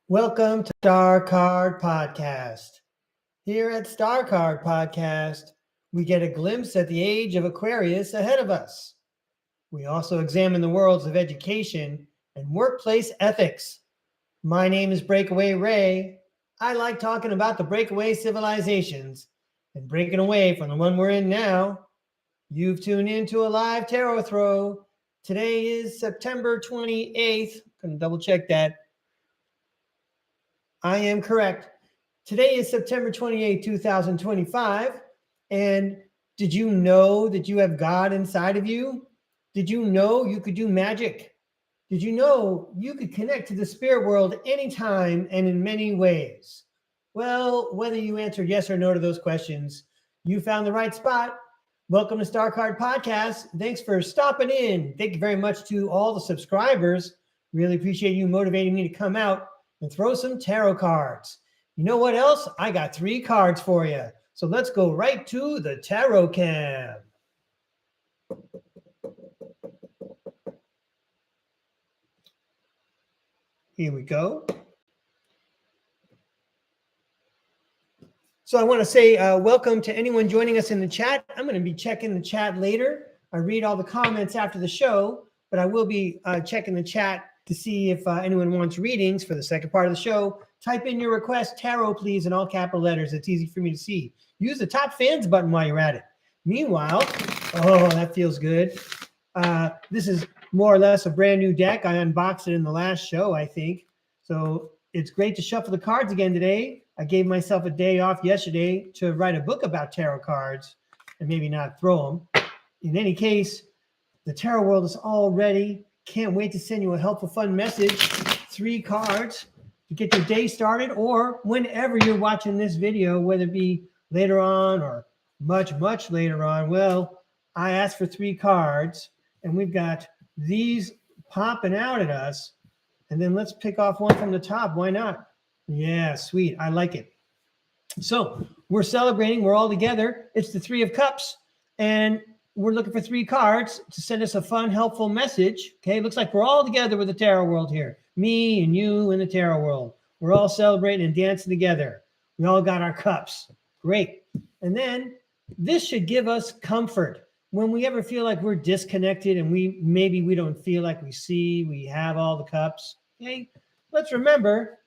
Welcome to STARCARD Podcast. Here at STARCARD Podcast, we get a glimpse at the age of Aquarius ahead of us. We also examine the worlds of education and workplace ethics. My name is Breakaway Ray. I like talking about the breakaway civilizations and breaking away from the one we're in now. You've tuned in to a live tarot throw. Today is September 28th. I'm going to double check that. I am correct. Today is September 28, 2025. And did you know that you have God inside of you? Did you know you could do magic? Did you know you could connect to the spirit world anytime and in many ways? Well, whether you answered yes or no to those questions, you found the right spot. Welcome to STARCARD Podcast. Thanks for stopping in. Thank you very much to all the subscribers. Really appreciate you motivating me to come out and throw some tarot cards. You know what else? I got 3 cards for you. So let's go right to the tarot cam. Here we go. So I want to say welcome to anyone joining us in the chat. I'm going to be checking the chat later. I read all the comments after the show, but I will be checking the chat to see if anyone wants readings for the second part of the show. Type in your request, tarot, please, in all capital letters. It's easy for me to see. Use the top fans button while you're at it. Meanwhile, oh, that feels good. This is more or less a brand new deck. I unboxed it in the last show, I think. So it's great to shuffle the cards again today. I gave myself a day off yesterday to write a book about tarot cards and maybe not throw them. In any case, the tarot world is all ready. Can't wait to send you a helpful, fun message. 3 cards to get your day started, or whenever you're watching this video, whether it be later on or much, much later on. Well, I asked for 3 cards, and we've got these popping out at us. And then let's pick off one from the top. Why not? Yeah, sweet. I like it. So we're celebrating. We're all together. It's the 3 of Cups, and we're looking for 3 cards to send us a fun, helpful message. Okay, looks like we're all together with the tarot world here. Me and you in the tarot world. We're all celebrating and dancing together. We all got our cups. Great. And then this should give us comfort. When we ever feel like we're disconnected and maybe we don't feel like we have all the cups. Okay, let's remember,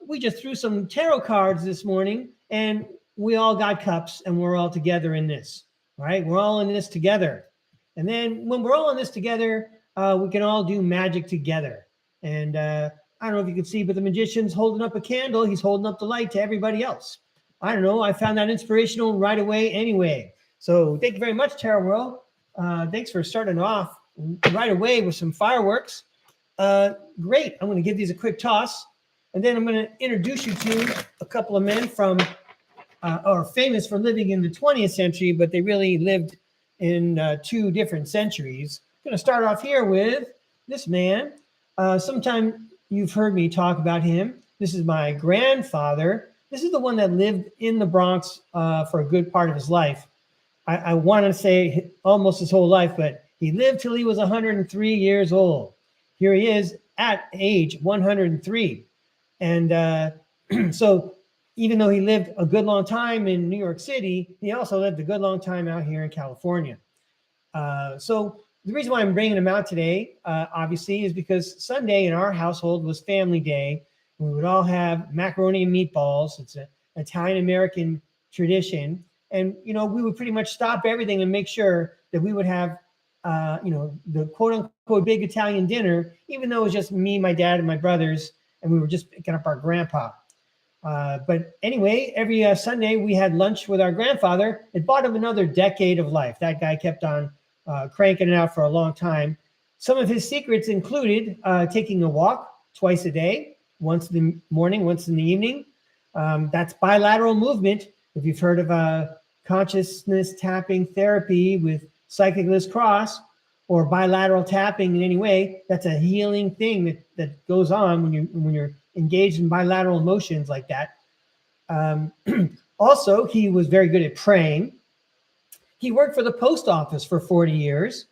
we just threw some tarot cards this morning and we all got cups and we're all together in this. All right, we're all in this together. And then when we're all in this together, we can all do magic together. And I don't know if you can see, but the magician's holding up a candle. He's holding up the light to everybody else. I don't know. I found that inspirational right away anyway. So thank you very much, Tarot World. Thanks for starting off right away with some fireworks. Great. I'm going to give these a quick toss. And then I'm going to introduce you to a couple of men from are famous for living in the 20th century, but they really lived in 2 different centuries. I'm going to start off here with this man. Sometime you've heard me talk about him. This is my grandfather. This is the one that lived in the Bronx for a good part of his life. I want to say almost his whole life, but he lived till he was 103 years old. Here he is at age 103. And so even though he lived a good long time in New York City, he also lived a good long time out here in California. So the reason why I'm bringing him out today, obviously, is because Sunday in our household was family day. We would all have macaroni and meatballs. It's an Italian-American tradition. And, you know, we would pretty much stop everything and make sure that we would have, the quote-unquote big Italian dinner, even though it was just me, my dad, and my brothers, and we were just picking up our grandpa. But anyway, every Sunday we had lunch with our grandfather. It bought him another decade of life. That guy kept on cranking it out for a long time. Some of his secrets included taking a walk twice a day, once in the morning, once in the evening. That's bilateral movement. If you've heard of consciousness tapping therapy with Psychic Liz Cross, or bilateral tapping in any way, that's a healing thing that goes on when you're engaged in bilateral emotions like that. Also, he was very good at praying. He worked for the post office for 40 years.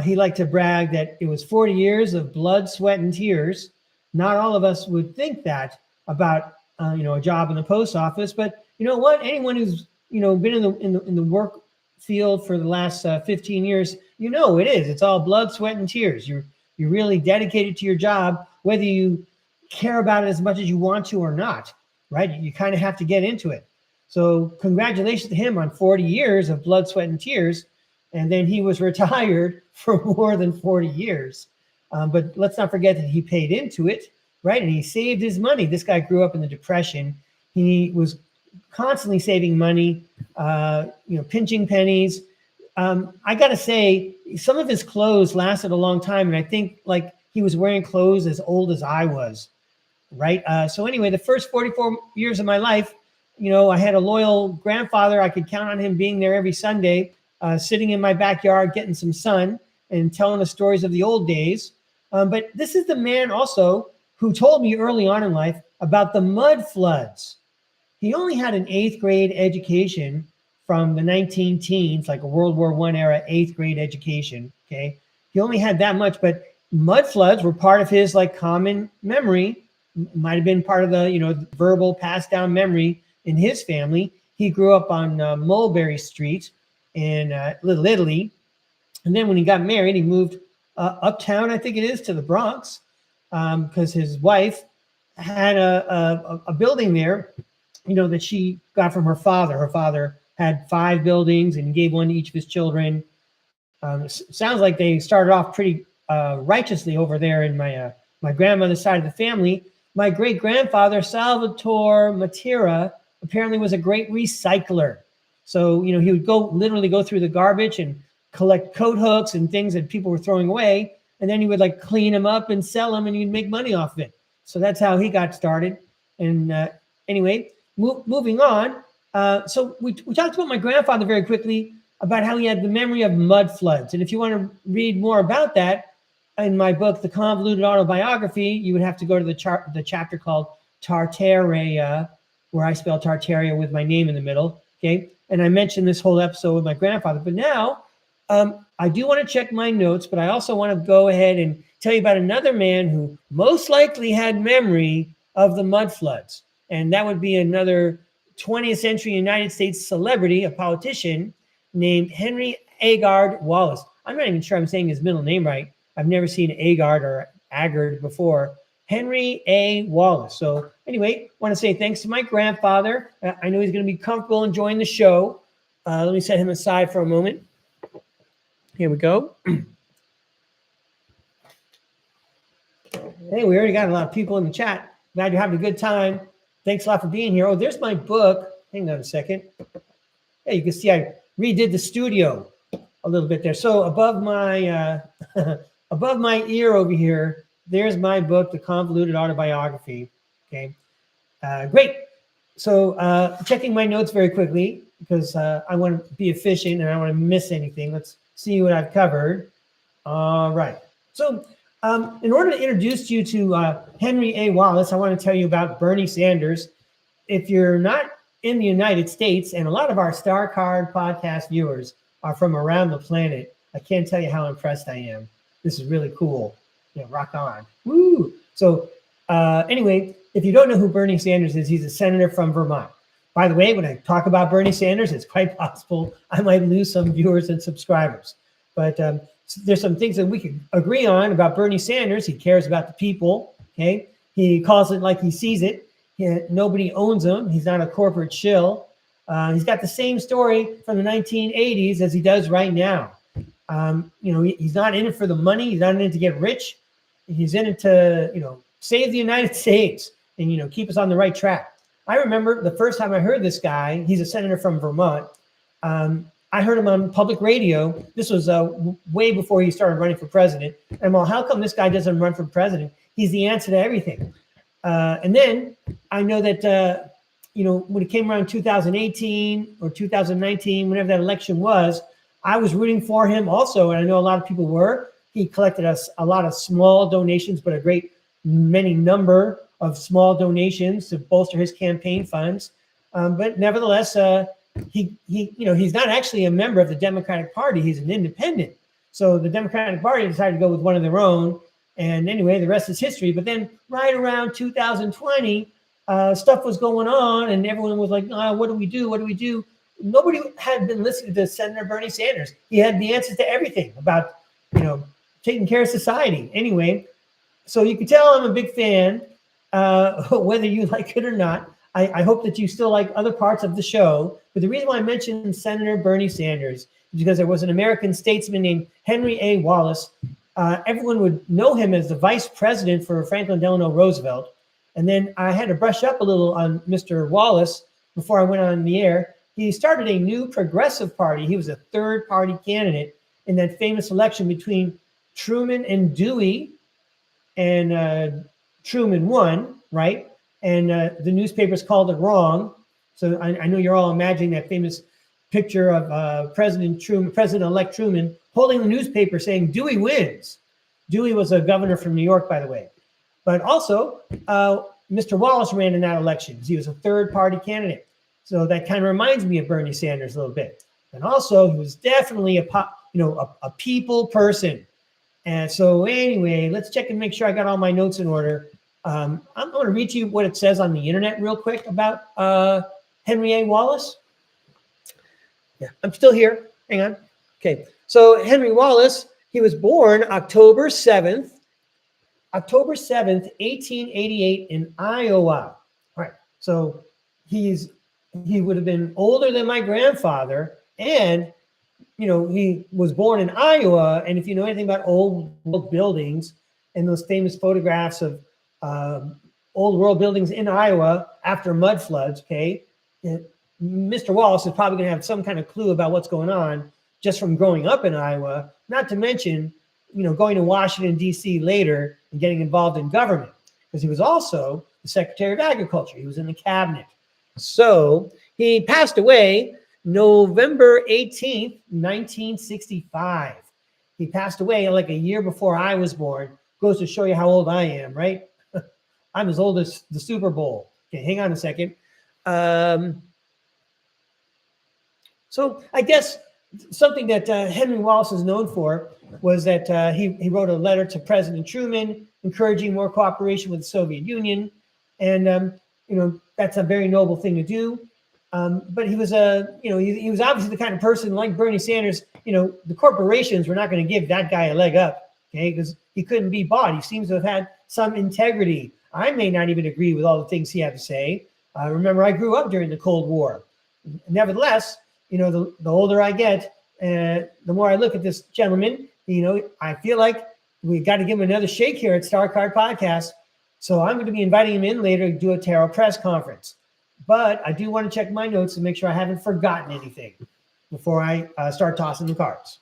He liked to brag that it was 40 years of blood, sweat, and tears, not all of us would think that about, a job in the post office. But you know what? Anyone who's, been in the work field for the last 15 years, it is. It's all blood, sweat, and tears. You're really dedicated to your job, whether you care about it as much as you want to or not, right? You kind of have to get into it. So congratulations to him on 40 years of blood, sweat, and tears. And then he was retired for more than 40 years. But let's not forget that he paid into it, right? And he saved his money. This guy grew up in the Depression. He was constantly saving money, pinching pennies. I got to say, some of his clothes lasted a long time. And I think like he was wearing clothes as old as I was, right? So anyway, the first 44 years of my life, I had a loyal grandfather. I could count on him being there every Sunday, sitting in my backyard, getting some sun and telling us stories of the old days. But this is the man also who told me early on in life about the mud floods. He only had an 8th grade education from the 19 teens, like a World War I era 8th grade education, okay? He only had that much, but mud floods were part of his like common memory, might have been part of the, verbal passed down memory in his family. He grew up on Mulberry Street in Little Italy. And then when he got married, he moved uptown, I think it is, to the Bronx, because his wife had a building there, that she got from her father. Her father had 5 buildings and gave one to each of his children. Sounds like they started off pretty righteously over there in my grandmother's side of the family. My great-grandfather, Salvatore Matera, apparently was a great recycler. So, he would literally go through the garbage and collect coat hooks and things that people were throwing away. And then he would like clean them up and sell them and he'd make money off of it. So that's how he got started. And anyway, moving on. So we talked about my grandfather very quickly about how he had the memory of mud floods. And if you want to read more about that in my book, The Convoluted Autobiography, you would have to go to the chapter called Tartaria, where I spell Tartaria with my name in the middle. Okay. And I mentioned this whole episode with my grandfather, but now I do want to check my notes, but I also want to go ahead and tell you about another man who most likely had memory of the mud floods. And that would be another 20th century United States celebrity, a politician named Henry Agard Wallace. I'm not even sure I'm saying his middle name right. I've never seen Agard or Agard before. Henry A. Wallace. So anyway, want to say thanks to my grandfather. I know he's going to be comfortable enjoying the show. Let me set him aside for a moment. Here we go. Hey, we already got a lot of people in the chat. Glad you're having a good time. Thanks a lot for being here. Oh, there's my book. Hang on a second. Yeah, you can see I redid the studio a little bit there. So above my above my ear over here, there's my book, The Convoluted Autobiography. Okay, great. So checking my notes very quickly because I want to be efficient and I don't want to miss anything. Let's see what I've covered. All right. So in order to introduce you to Henry A. Wallace, I want to tell you about Bernie Sanders. If you're not in the United States, and a lot of our STARCARD podcast viewers are from around the planet, I can't tell you how impressed I am. This is really cool. Yeah, rock on. Woo! So anyway, if you don't know who Bernie Sanders is, he's a senator from Vermont. By the way, when I talk about Bernie Sanders, it's quite possible I might lose some viewers and subscribers. But there's some things that we can agree on about Bernie Sanders. He cares about the people, okay? He calls it like he sees it. Nobody owns him. He's not a corporate shill. He's got the same story from the 1980s as he does right now. He's not in it for the money. He's not in it to get rich. He's in it to, save the United States and, keep us on the right track. I remember the first time I heard this guy, he's a senator from Vermont. I heard him on public radio. This was way before he started running for president. And well, how come this guy doesn't run for president? He's the answer to everything. And then I know that, when it came around 2018 or 2019, whenever that election was, I was rooting for him also. And I know a lot of people were. He collected us a lot of small donations, but a great many number of small donations to bolster his campaign funds. But nevertheless, he's not actually a member of the Democratic Party. He's an independent. So the Democratic Party decided to go with one of their own. And anyway, the rest is history. But then right around 2020, stuff was going on, and everyone was like, what do we do? What do we do? Nobody had been listening to Senator Bernie Sanders. He had the answers to everything about, taking care of society. Anyway, so you can tell I'm a big fan, whether you like it or not. I hope that you still like other parts of the show. But the reason why I mentioned Senator Bernie Sanders is because there was an American statesman named Henry A. Wallace. Everyone would know him as the vice president for Franklin Delano Roosevelt. And then I had to brush up a little on Mr. Wallace before I went on the air. He started a new progressive party. He was a third party candidate in that famous election between Truman and Dewey. And Truman won, right? And the newspapers called it wrong. So I know you're all imagining that famous picture of President-elect Truman holding the newspaper saying Dewey wins. Dewey was a governor from New York, by the way. But also, Mr. Wallace ran in that election. He was a third-party candidate. So that kind of reminds me of Bernie Sanders a little bit. And also, he was definitely a people person. And so anyway, let's check and make sure I got all my notes in order. I'm going to read to you what it says on the internet real quick about Henry A. Wallace. Yeah, I'm still here. Hang on. Okay. So Henry Wallace, he was born October 7th, 1888 in Iowa. All right. So he would have been older than my grandfather, and he was born in Iowa. And if you know anything about old buildings and those famous photographs of old world buildings in Iowa after mud floods, okay, Mr. Wallace is probably going to have some kind of clue about what's going on just from growing up in Iowa, not to mention, going to Washington, D.C. later and getting involved in government, because he was also the Secretary of Agriculture. He was in the cabinet. So he passed away November 18th, 1965. He passed away like a year before I was born. Goes to show you how old I am, right? I'm as old as the Super Bowl. Okay, hang on a second. So I guess something that Henry Wallace is known for was that he wrote a letter to President Truman encouraging more cooperation with the Soviet Union. And, that's a very noble thing to do. But he was he was obviously the kind of person like Bernie Sanders. The corporations were not going to give that guy a leg up, okay, because he couldn't be bought. He seems to have had some integrity. I may not even agree with all the things he had to say. Remember, I grew up during the Cold War. Nevertheless, the older I get, the more I look at this gentleman, I feel like we got to give him another shake here at STARCARD Podcast. So I'm going to be inviting him in later to do a tarot press conference. But I do want to check my notes to make sure I haven't forgotten anything before I start tossing the cards.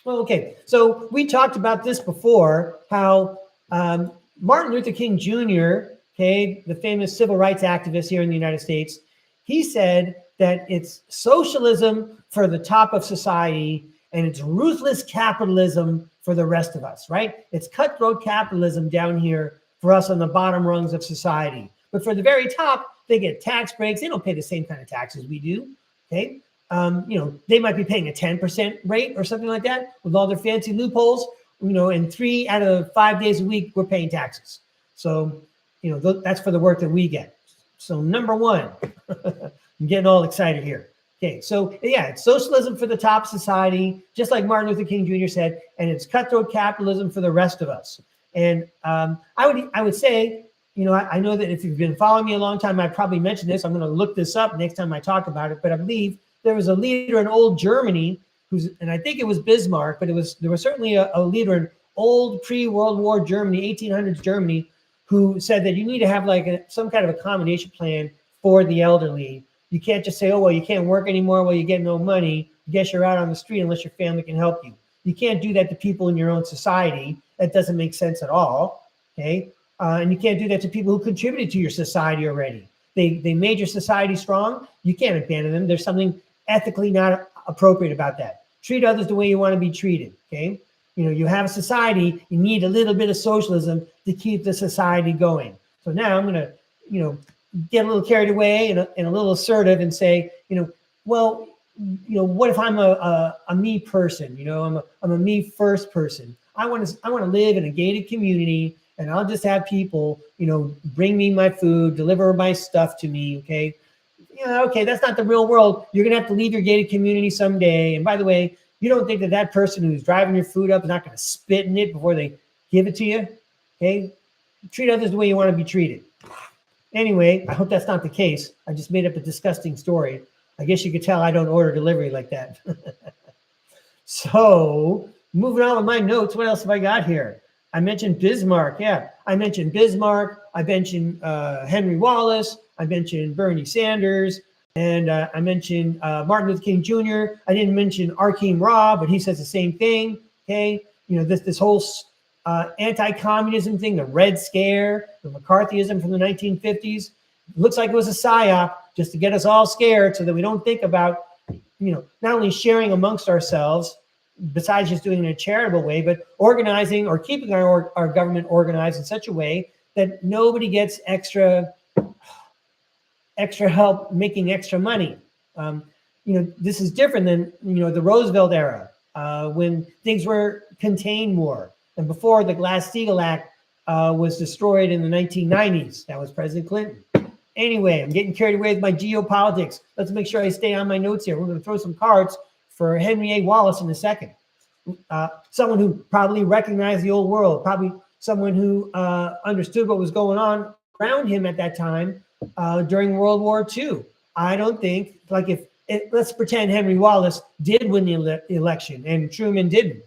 Okay, so we talked about this before, how Martin Luther King Jr., okay, the famous civil rights activist here in the United States, he said that it's socialism for the top of society and it's ruthless capitalism for the rest of us, right? It's cutthroat capitalism down here for us on the bottom rungs of society. But for the very top, they get tax breaks. They don't pay the same kind of taxes we do, okay? They might be paying a 10% rate or something like that with all their fancy loopholes, and 3 out of 5 days a week, we're paying taxes. So, that's for the work that we get. So number one, I'm getting all excited here. Okay, so yeah, it's socialism for the top society, just like Martin Luther King Jr. said, and it's cutthroat capitalism for the rest of us. And I would say, I know that if you've been following me a long time, I probably mentioned this. I'm going to look this up next time I talk about it. But I believe there was a leader in old Germany and I think it was Bismarck, but there was certainly a leader in old pre-World War Germany, 1800s Germany, who said that you need to have some kind of accommodation plan for the elderly. You can't just say, oh, well, you can't work anymore. Well, you get no money. I guess you're out on the street unless your family can help you. You can't do that to people in your own society. That doesn't make sense at all, okay? And you can't do that to people who contributed to your society already. They made your society strong. You can't abandon them. There's something ethically not appropriate about that. Treat others the way you want to be treated, okay? You have a society. You need a little bit of socialism to keep the society going. So now I'm going to, get a little carried away and a little assertive and say, what if I'm a me person? I'm a me first person. I want to live in a gated community, and I'll just have people, bring me my food, deliver my stuff to me. Okay. Okay, that's not the real world. You're going to have to leave your gated community someday. And by the way, you don't think that person who's driving your food up is not going to spit in it before they give it to you? Okay. Treat others the way you want to be treated. Anyway, I hope that's not the case. I just made up a disgusting story. I guess you could tell I don't order delivery like that. So moving on with my notes, what else have I got here? I mentioned Bismarck. Yeah, I mentioned Bismarck. I mentioned Henry Wallace. I mentioned Bernie Sanders. And I mentioned Martin Luther King Jr. I didn't mention Arkeem Ra, but he says the same thing. Okay, this whole anti-communism thing, the Red Scare, the McCarthyism from the 1950s. Looks like it was a psyop just to get us all scared so that we don't think about, not only sharing amongst ourselves, besides just doing it in a charitable way, but organizing or keeping our government organized in such a way that nobody gets extra help making extra money. This is different than, the Roosevelt era, when things were contained more. And before the Glass-Steagall Act was destroyed in the 1990s. That was President Clinton. Anyway, I'm getting carried away with my geopolitics. Let's make sure I stay on my notes here. We're going to throw some cards for Henry A. Wallace in a second. Someone who probably recognized the old world, probably someone who understood what was going on around him at that time during World War II. I don't think, let's pretend Henry Wallace did win the election and Truman didn't.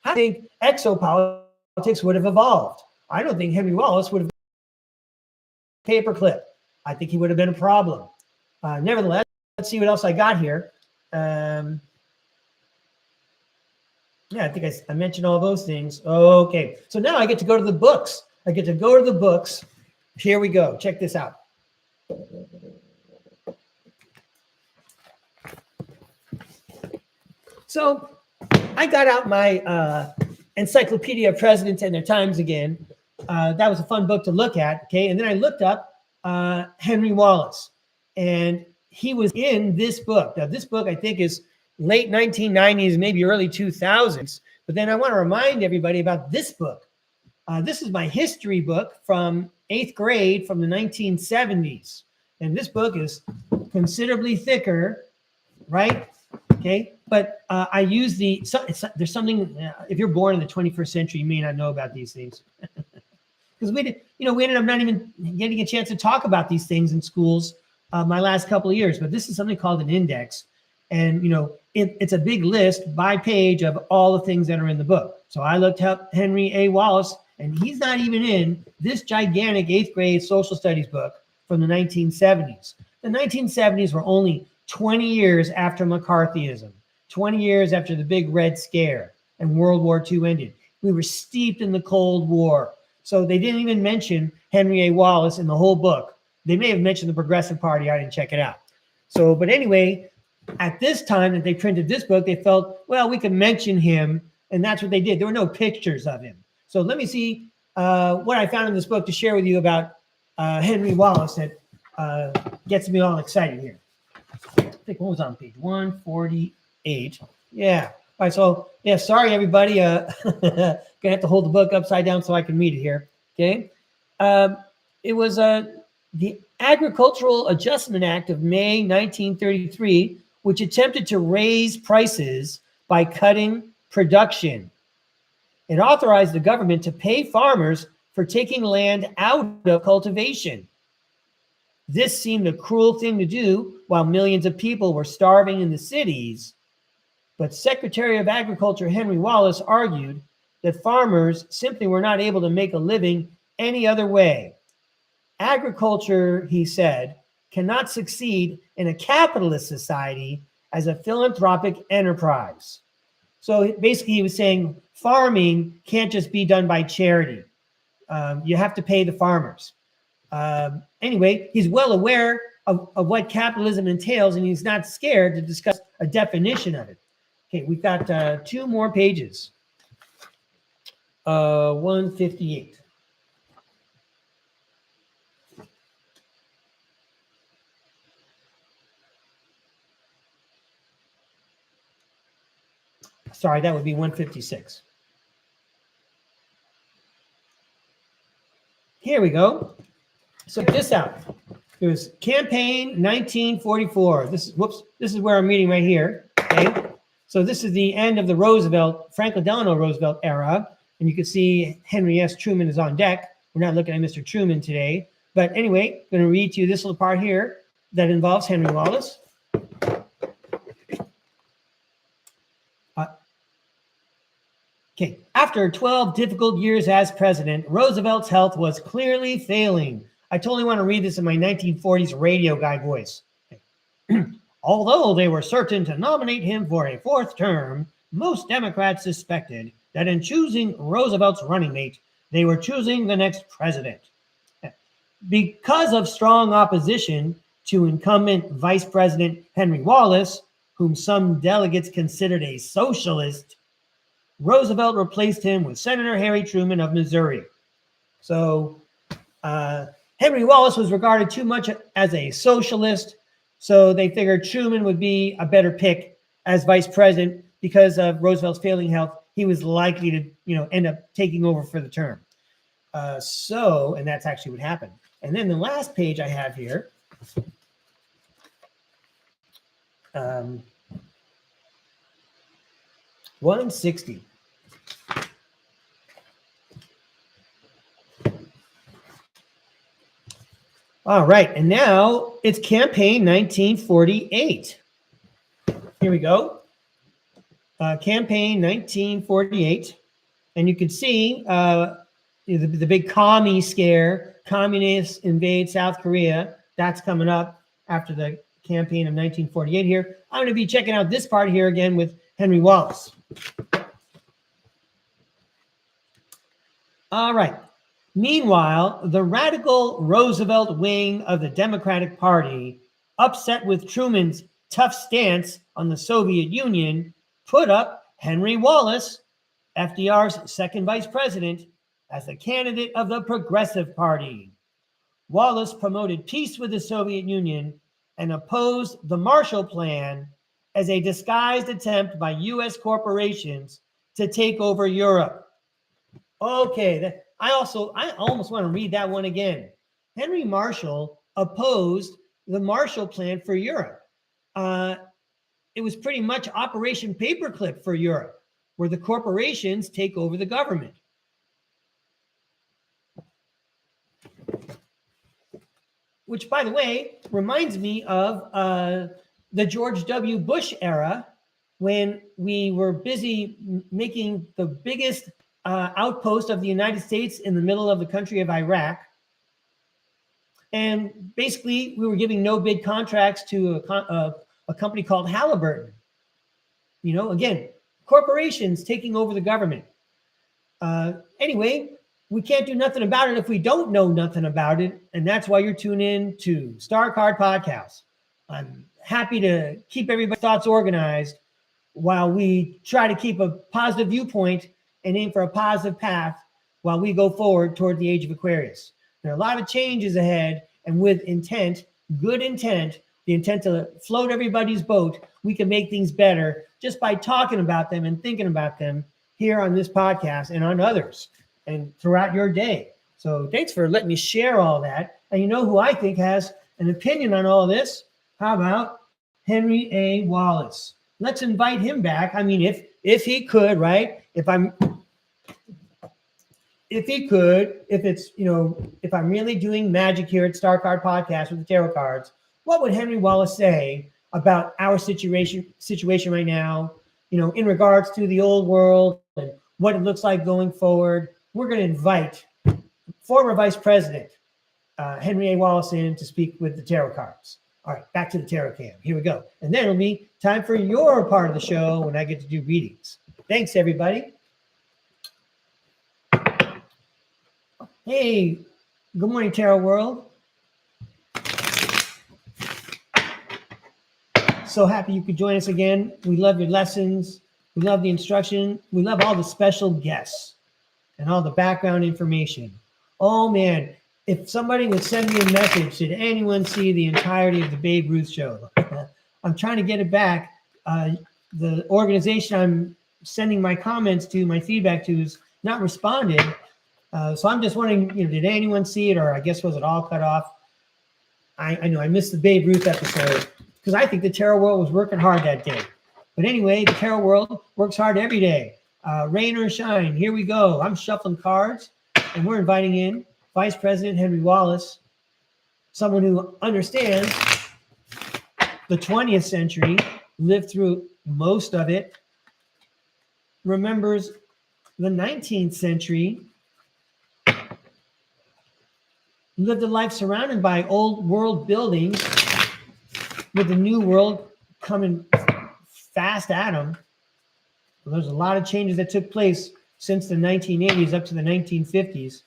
I think exopolitics would have evolved. I don't think Henry Wallace would have been a paperclip. I think he would have been a problem. Nevertheless, let's see what else I got here. Yeah, I think I mentioned all those things. Okay, so now I get to go to the books. Here we go. Check this out. So I got out my Encyclopedia of Presidents and Their Times again. That was a fun book to look at. Okay, and then I looked up Henry Wallace, and he was in this book. Now, this book I think is late 1990s, maybe early 2000s. But then I want to remind everybody about this book. This is my history book from 8th grade from the 1970s. And this book is considerably thicker, right? Okay. But I use there's something, if you're born in the 21st century, you may not know about these things. Because we ended up not even getting a chance to talk about these things in schools my last couple of years. But this is something called an index. And, it's a big list by page of all the things that are in the book. So I looked up Henry A. Wallace, and he's not even in this gigantic 8th grade social studies book from the 1970s. The 1970s were only 20 years after McCarthyism, 20 years after the big Red Scare and World War II ended. We were steeped in the Cold War. So they didn't even mention Henry A. Wallace in the whole book. They may have mentioned the Progressive Party. I didn't check it out. So, but anyway, at this time that they printed this book, they felt, well, we could mention him, and that's what they did. There were no pictures of him. So let me see what I found in this book to share with you about Henry Wallace that gets me all excited here. I think what was on page 148. Yeah. All right. So, yeah, sorry, everybody. Gonna have to hold the book upside down so I can read it here. Okay. It was the Agricultural Adjustment Act of May 1933, which attempted to raise prices by cutting production. It authorized the government to pay farmers for taking land out of cultivation. This seemed a cruel thing to do while millions of people were starving in the cities. But Secretary of Agriculture Henry Wallace argued that farmers simply were not able to make a living any other way. Agriculture, he said, cannot succeed in a capitalist society as a philanthropic enterprise. So basically he was saying farming can't just be done by charity. You have to pay the farmers. Anyway, he's well aware of what capitalism entails, and he's not scared to discuss a definition of it. Okay, we've got 2 more pages. 158. Sorry, that would be 156. Here we go. So check this out. It was campaign 1944. This is where I'm reading right here. Okay. So this is the end of the Franklin Delano Roosevelt era. And you can see Henry S. Truman is on deck. We're not looking at Mr. Truman today. But anyway, I'm going to read to you this little part here that involves Henry Wallace. Okay. After 12 difficult years as president, Roosevelt's health was clearly failing. I totally want to read this in my 1940s radio guy voice. Okay. Although they were certain to nominate him for a fourth term, most Democrats suspected that in choosing Roosevelt's running mate, they were choosing the next president. Because of strong opposition to incumbent Vice President Henry Wallace, whom some delegates considered a socialist, Roosevelt replaced him with Senator Harry Truman of Missouri. So Henry Wallace was regarded too much as a socialist, so they figured Truman would be a better pick as vice president because of Roosevelt's failing health. He was likely to, end up taking over for the term. And that's actually what happened. And then the last page I have here, 160. All right, and now it's campaign 1948. Here we go. Campaign 1948. And you can see the big commie scare, communists invade South Korea. That's coming up after the campaign of 1948 here. I'm going to be checking out this part here again with Henry Wallace. All right. Meanwhile, the radical Roosevelt wing of the Democratic Party, upset with Truman's tough stance on the Soviet Union, put up Henry Wallace, FDR's second vice president, as the candidate of the Progressive Party. Wallace promoted peace with the Soviet Union and opposed the Marshall Plan as a disguised attempt by U.S. corporations to take over Europe. Okay, I almost want to read that one again. Henry Marshall opposed the Marshall Plan for Europe. It was pretty much Operation Paperclip for Europe, where the corporations take over the government. Which, by the way, reminds me of the George W. Bush era, when we were busy making the biggest outpost of the United States in the middle of the country of Iraq. And basically, we were giving no bid contracts to a company called Halliburton. Again, corporations taking over the government. Anyway, we can't do nothing about it if we don't know nothing about it. And that's why you're tuned in to STARCARD Podcast. I'm happy to keep everybody's thoughts organized while we try to keep a positive viewpoint and aim for a positive path while we go forward toward the age of Aquarius. There are a lot of changes ahead, and with intent, good intent, the intent to float everybody's boat, we can make things better just by talking about them and thinking about them here on this podcast and on others and throughout your day. So thanks for letting me share all that. And you know who I think has an opinion on all this? How about Henry A. Wallace? Let's invite him back. I mean, if he could, right? If I'm really doing magic here at STARCARD Podcast with the tarot cards, what would Henry Wallace say about our situation right now, in regards to the old world and what it looks like going forward? We're going to invite former Vice President Henry A. Wallace in to speak with the tarot cards. All right, back to the tarot cam. Here we go. And then it'll be time for your part of the show when I get to do readings. Thanks, everybody. Hey, good morning, Tarot World. So happy you could join us again. We love your lessons. We love the instruction. We love all the special guests and all the background information. Oh, man, if somebody would send me a message, did anyone see the entirety of the Babe Ruth show? I'm trying to get it back. The organization I'm sending my comments to, my feedback to, is not responded. So I'm just wondering, did anyone see it, or I guess was it all cut off? I know I missed the Babe Ruth episode because I think the tarot world was working hard that day. But anyway, the tarot world works hard every day. Rain or shine, here we go. I'm shuffling cards, and we're inviting in Vice President Henry Wallace, someone who understands the 20th century, lived through most of it, remembers the 19th century, lived a life surrounded by old world buildings with the new world coming fast at him. There's a lot of changes that took place since the 1980s up to the 1950s.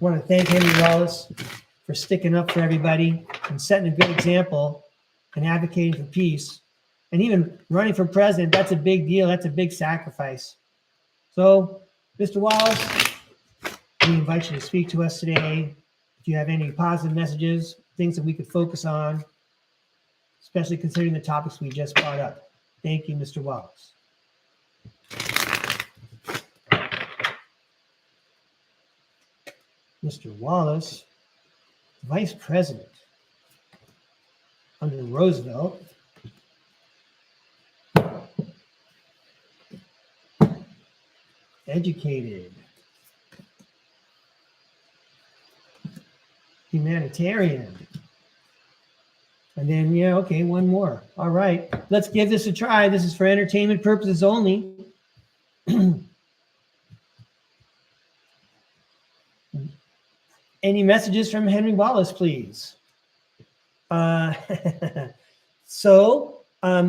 I want to thank Henry Wallace for sticking up for everybody and setting a good example and advocating for peace. And even running for president, that's a big deal. That's a big sacrifice. So, Mr. Wallace, we invite you to speak to us today. If you have any positive messages, things that we could focus on, especially considering the topics we just brought up. Thank you, Mr. Wallace. Mr. Wallace, Vice President under Roosevelt, educated, humanitarian, and then, yeah, okay, one more. All right, let's give this a try. This is for entertainment purposes only. Any messages from Henry Wallace, please? So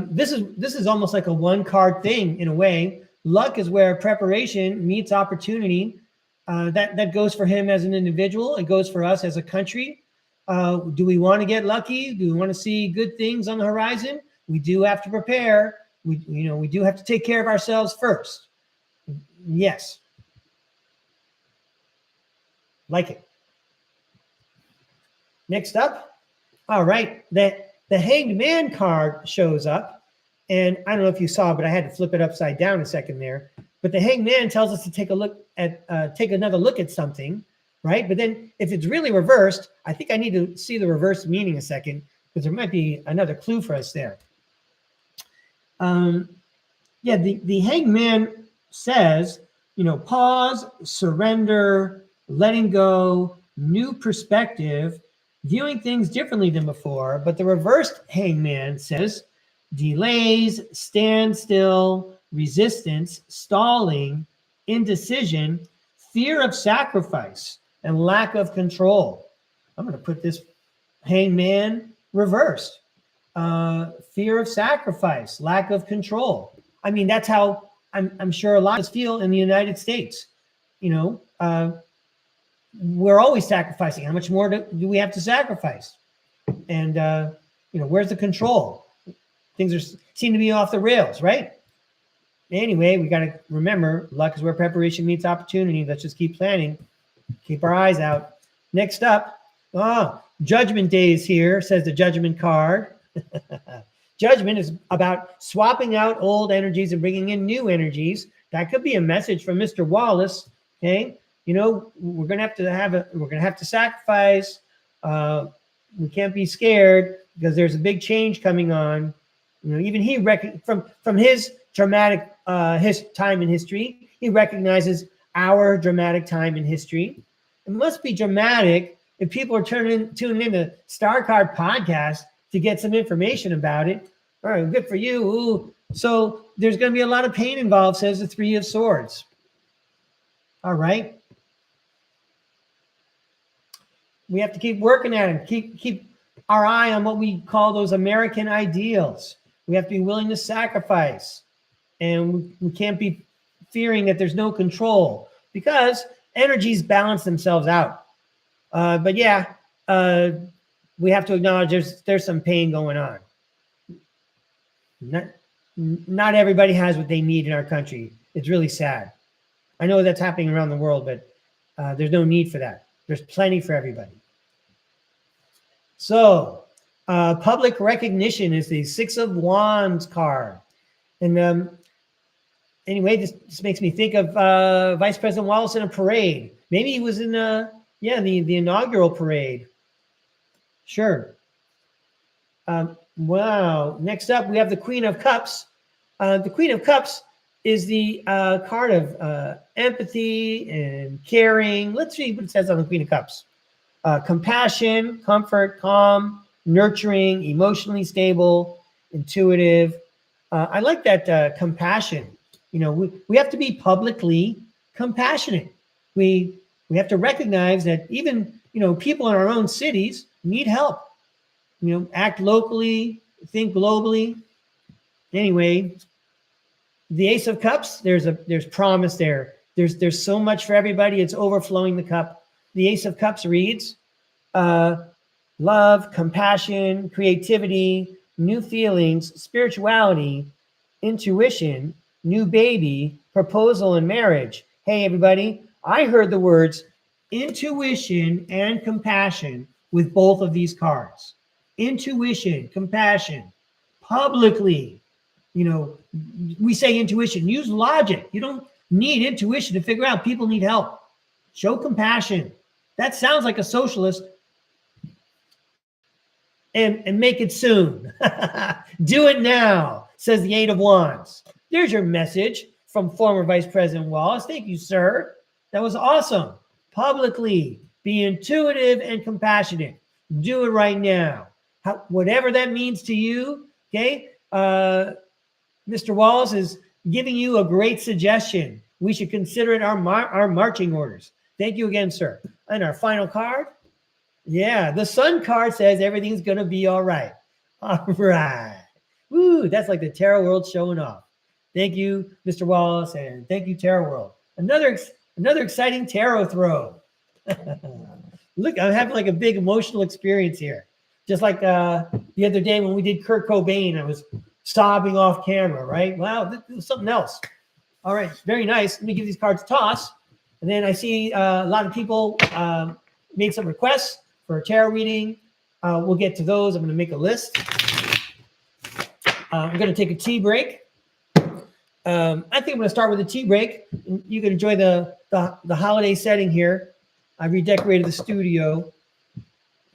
this is almost like a one-card thing in a way. Luck is where preparation meets opportunity. That goes for him as an individual. It goes for us as a country. Do we want to get lucky? Do we want to see good things on the horizon? We do have to prepare. We do have to take care of ourselves first. Yes. Like it. Next up, all right, the Hanged Man card shows up, and I don't know if you saw, but I had to flip it upside down a second there. But the Hanged Man tells us to take another look at something, right? But then if it's really reversed, I think I need to see the reverse meaning a second, because there might be another clue for us there. Yeah, the Hanged Man says, pause, surrender, letting go, new perspective, viewing things differently than before. But the reversed Hangman says delays, standstill, resistance, stalling, indecision, fear of sacrifice, and lack of control. I'm going to put this Hangman reversed. Fear of sacrifice, lack of control. I mean, that's how I'm sure a lot of us feel in the United States. We're always sacrificing. How much more do we have to sacrifice? And, where's the control? Things seem to be off the rails, right? Anyway, we got to remember, luck is where preparation meets opportunity. Let's just keep planning. Keep our eyes out. Next up, Judgment Day is here, says the Judgment card. Judgment is about swapping out old energies and bringing in new energies. That could be a message from Mr. Wallace, okay? We're gonna have to sacrifice. We can't be scared because there's a big change coming on. Even he from his dramatic his time in history, he recognizes our dramatic time in history. It must be dramatic if people are tuning into STARCARD podcast to get some information about it. All right, good for you. Ooh. So there's going to be a lot of pain involved, says the Three of Swords. All right. We have to keep working at it. Keep our eye on what we call those American ideals. We have to be willing to sacrifice. And we can't be fearing that there's no control because energies balance themselves out. But yeah, we have to acknowledge there's some pain going on. Not everybody has what they need in our country. It's really sad. I know that's happening around the world, but there's no need for that. There's plenty for everybody. So, public recognition is the Six of Wands card. And Anyway, this makes me think of Vice President Wallace in a parade. Maybe he was in the inaugural parade. Sure. Wow. Next up, we have the Queen of Cups. The Queen of Cups is the card of empathy and caring. Let's read what it says on the Queen of Cups. Compassion, comfort, calm, nurturing, emotionally stable, intuitive. I like that compassion. You know, we have to be publicly compassionate. We have to recognize that even, you know, people in our own cities need help. You know, act locally, think globally. Anyway, the Ace of Cups, there's promise there. There's so much for everybody. It's overflowing the cup. The Ace of Cups reads, love, compassion, creativity, new feelings, spirituality, intuition, new baby, proposal, and marriage. Hey, everybody, I heard the words intuition and compassion with both of these cards. Intuition, compassion, publicly. You know, we say intuition, use logic. You don't need intuition to figure out people need help. Show compassion. That sounds like a socialist. And make it soon. Do it now, says the Eight of Wands. There's your message from former Vice President Wallace. Thank you, sir. That was awesome. Publicly, be intuitive and compassionate. Do it right now. Whatever that means to you, okay? Mr. Wallace is giving you a great suggestion. We should consider it our marching orders. Thank you again, sir. And our final card. Yeah, the Sun card says everything's going to be all right. All right. Woo, that's like the tarot world showing off. Thank you, Mr. Wallace, and thank you, Tarot World. Another exciting tarot throw. Look, I'm having like a big emotional experience here. Just like the other day when we did Kurt Cobain, I was sobbing off camera, right? Wow, this was something else. All right, very nice. Let me give these cards a toss. And then I see a lot of people made some requests for a tarot reading. We'll get to those. I'm going to make a list. I'm going to take a tea break. I think I'm going to start with a tea break. You can enjoy the holiday setting here. I redecorated the studio.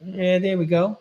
And there we go.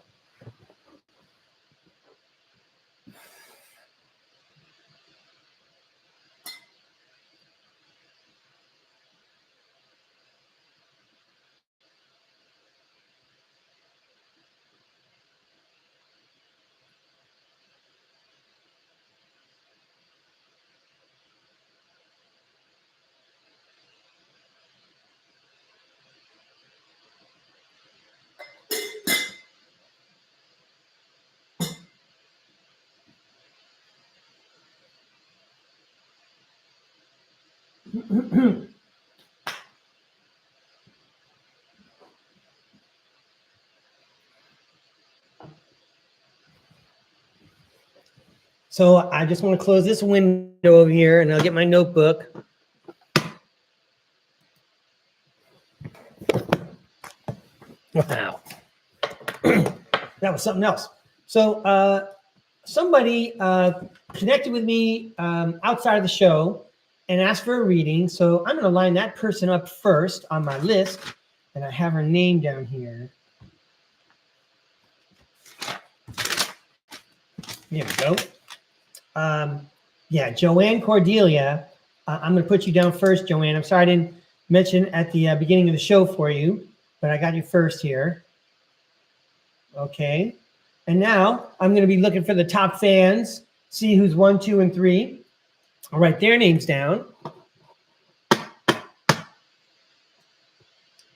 So I just want to close this window over here and I'll get my notebook. Wow. That was something else. So somebody connected with me outside of the show and asked for a reading. So I'm going to line that person up first on my list. And I have her name down here. There we go. Yeah, Joanne Cordelia. I'm going to put you down first, Joanne. I'm sorry I didn't mention at the beginning of the show for you, but I got you first here. Okay. And now I'm going to be looking for the top fans, see who's 1, 2, and 3. I'll write their names down.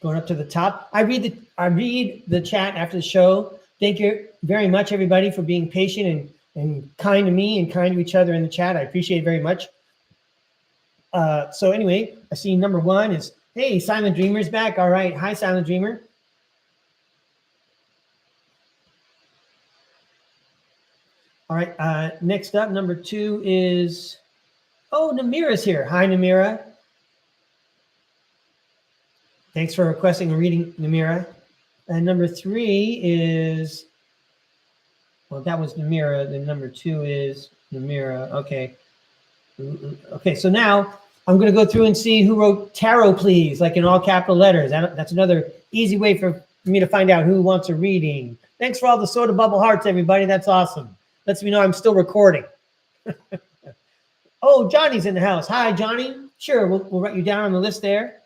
Going up to the top. I read the chat after the show. Thank you very much, everybody, for being patient and kind to me and kind to each other in the chat. I appreciate it very much. So anyway, I see number 1 is, hey, Silent Dreamer's back. All right. Hi, Silent Dreamer. All right. Next up, number 2 is, oh, Namira's here. Hi, Namira. Thanks for requesting a reading, Namira. And number 3 is, well, that was Namira. Then number 2 is Namira. Okay. Okay, so now I'm going to go through and see who wrote tarot, please, like in all capital letters. That's another easy way for me to find out who wants a reading. Thanks for all the soda bubble hearts, everybody. That's awesome. Lets me know I'm still recording. Oh, Johnny's in the house. Hi, Johnny. Sure, we'll write you down on the list there.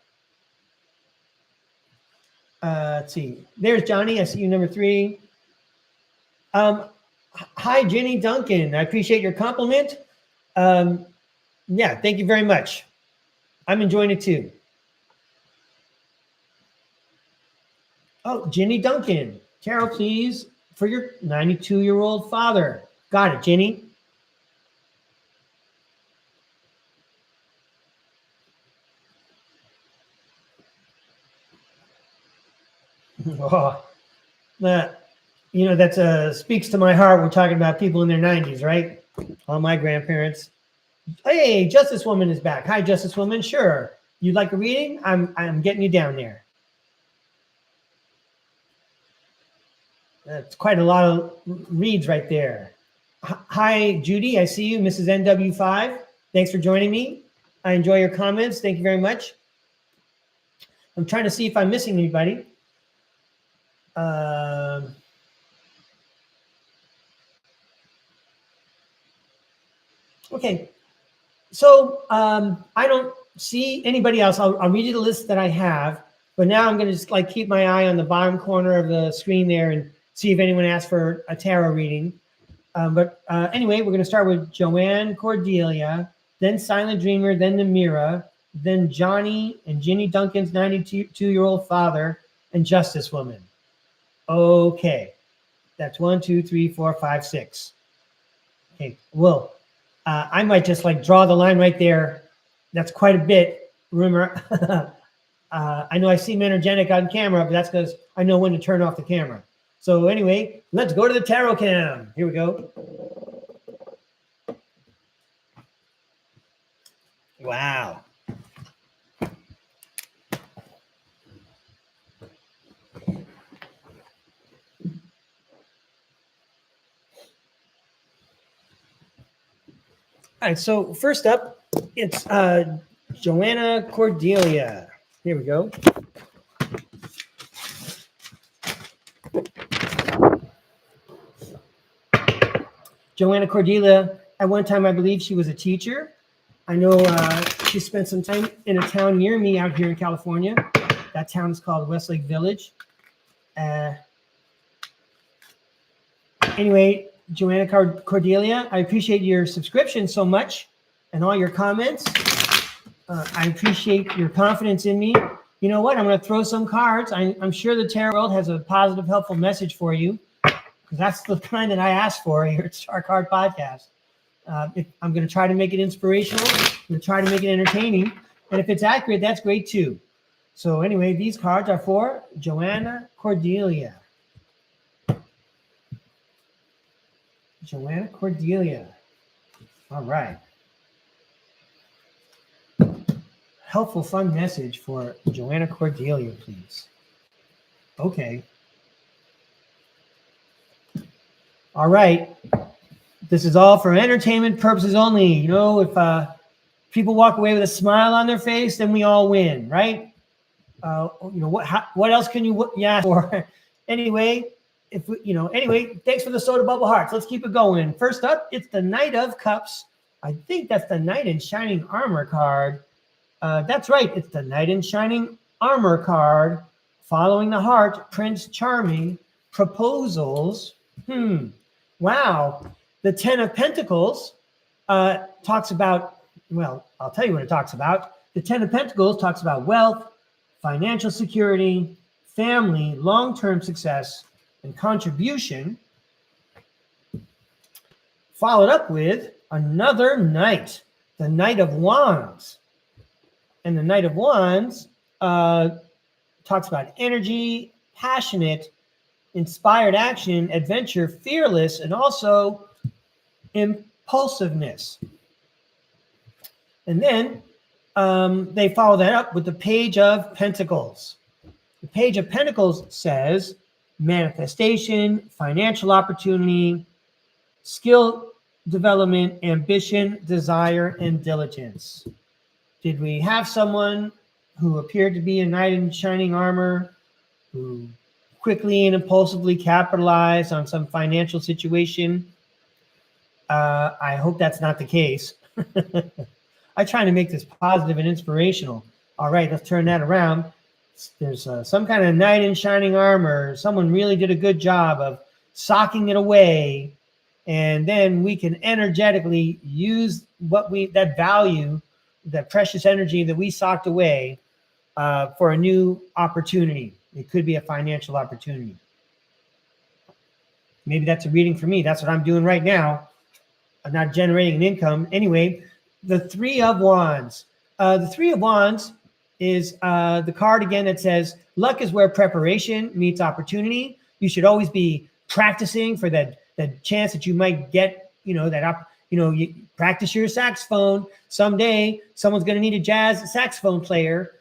Let's see. There's Johnny. I see you, number 3. Hi, Jenny Duncan. I appreciate your compliment. Yeah, thank you very much. I'm enjoying it too. Oh, Jenny Duncan. Tarot, please, for your 92-year-old father. Got it, Jenny. Oh, you know, that speaks to my heart. We're talking about people in their 90s, right? All my grandparents. Hey, Justice Woman is back. Hi, Justice Woman. Sure. You'd like a reading? I'm getting you down there. That's quite a lot of reads right there. Hi, Judy. I see you, Mrs. NW5. Thanks for joining me. I enjoy your comments. Thank you very much. I'm trying to see if I'm missing anybody. Okay. So I don't see anybody else. I'll read you the list that I have, but now I'm going to just like keep my eye on the bottom corner of the screen there and see if anyone asks for a tarot reading. Anyway, we're going to start with Joanne Cordelia, then Silent Dreamer, then Namira, then Johnny and Ginny Duncan's 92-year-old father, and Justice Woman. Okay, that's 1, 2, 3, 4, 5, 6. Okay, well, I might just like draw the line right there. That's quite a bit. Remember, I know I seem energetic on camera, but that's because I know when to turn off the camera. So anyway, let's go to the tarot cam. Here we go. Wow. All right, so first up, it's Joanna Cordelia. Here we go. Joanna Cordelia, at one time, I believe she was a teacher. I know she spent some time in a town near me out here in California. That town is called Westlake Village. Anyway, Joanna Cordelia, I appreciate your subscription so much and all your comments. I appreciate your confidence in me. You know what? I'm going to throw some cards. I'm sure the tarot world has a positive, helpful message for you. That's the kind that I asked for here at STARCARD Podcast. I'm going to try to make it inspirational. I'm going to try to make it entertaining. And if it's accurate, that's great too. So anyway, these cards are for Joanna Cordelia. Joanna Cordelia. All right. Helpful, fun message for Joanna Cordelia, please. Okay. All right. This is all for entertainment purposes only. You know, if people walk away with a smile on their face, then we all win, right? You know, what else can you ask for? Anyway, anyway, thanks for the soda bubble hearts. Let's keep it going. First up, it's the Knight of Cups. I think that's the Knight in Shining Armor card. That's right. It's the Knight in Shining Armor card. Following the heart, Prince Charming, proposals. Wow. The 10 of Pentacles talks about, well, I'll tell you what it talks about. The 10 of Pentacles talks about wealth, financial security, family, long-term success, and contribution. Followed up with another Knight, the Knight of Wands. And the Knight of Wands talks about energy, passionate, inspired action, adventure, fearless, and also impulsiveness. And then they follow that up with the Page of Pentacles. The Page of Pentacles says manifestation, financial opportunity, skill development, ambition, desire, and diligence. Did we have someone who appeared to be a knight in shining armor, who quickly and impulsively capitalized on some financial situation? I hope that's not the case. I try to make this positive and inspirational. All right, let's turn that around. There's some kind of knight in shining armor. Someone really did a good job of socking it away, and then we can energetically use that value, that precious energy that we socked away for a new opportunity. It could be a financial opportunity. Maybe that's a reading for me. That's what I'm doing right now. I'm not generating an income. Anyway, the Three of Wands. The Three of Wands is the card again that says, luck is where preparation meets opportunity. You should always be practicing for that chance that you might get, you practice your saxophone. Someday, someone's going to need a jazz saxophone player.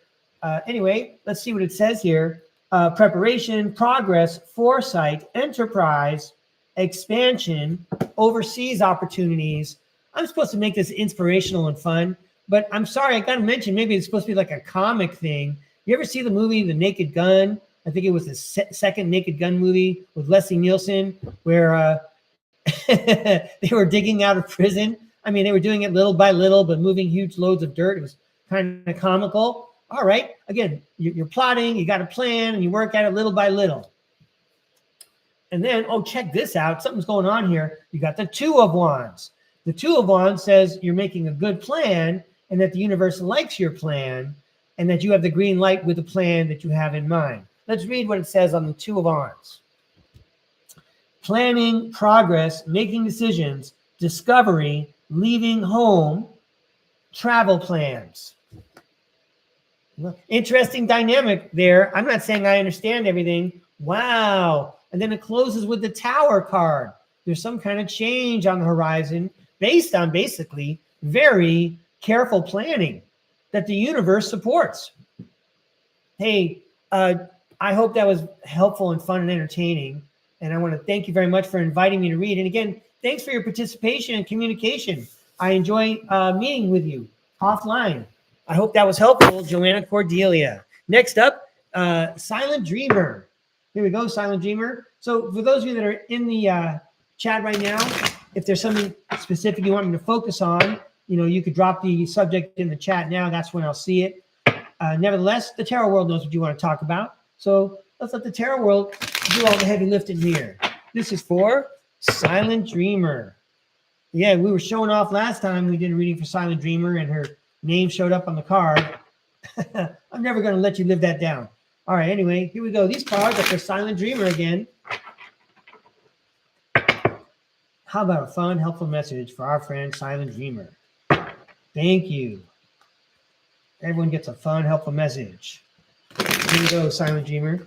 Anyway, let's see what it says here. Preparation, progress, foresight, enterprise, expansion, overseas opportunities. I'm supposed to make this inspirational and fun, but I'm sorry, I got to mention, maybe it's supposed to be like a comic thing. You ever see the movie The Naked Gun? I think it was the second Naked Gun movie with Leslie Nielsen, where they were digging out of prison. I mean, they were doing it little by little, but moving huge loads of dirt. It was kind of comical. All right, again, you're plotting, you got a plan, and you work at it little by little. And then, oh, check this out. Something's going on here. You got the Two of Wands. The Two of Wands says you're making a good plan and that the universe likes your plan and that you have the green light with the plan that you have in mind. Let's read what it says on the Two of Wands. Planning, progress, making decisions, discovery, leaving home, travel plans. Interesting dynamic there. I'm not saying I understand everything. Wow. And then it closes with the Tower card. There's some kind of change on the horizon based on basically very careful planning that the universe supports. Hey, I hope that was helpful and fun and entertaining. And I want to thank you very much for inviting me to read. And again, thanks for your participation and communication. I enjoy meeting with you offline. I hope that was helpful, Joanna Cordelia. Next up, Silent Dreamer. Here we go, Silent Dreamer. So for those of you that are in the chat right now, if there's something specific you want me to focus on, you could drop the subject in the chat now. That's when I'll see it. Nevertheless, the tarot world knows what you want to talk about. So let's let the tarot world do all the heavy lifting here. This is for Silent Dreamer. Yeah, we were showing off last time we did a reading for Silent Dreamer and her name showed up on the card. I'm never going to let you live that down. All right, anyway, here we go. These cards are for Silent Dreamer again. How about a fun, helpful message for our friend Silent Dreamer? Thank you. Everyone gets a fun, helpful message. Here we go, Silent Dreamer.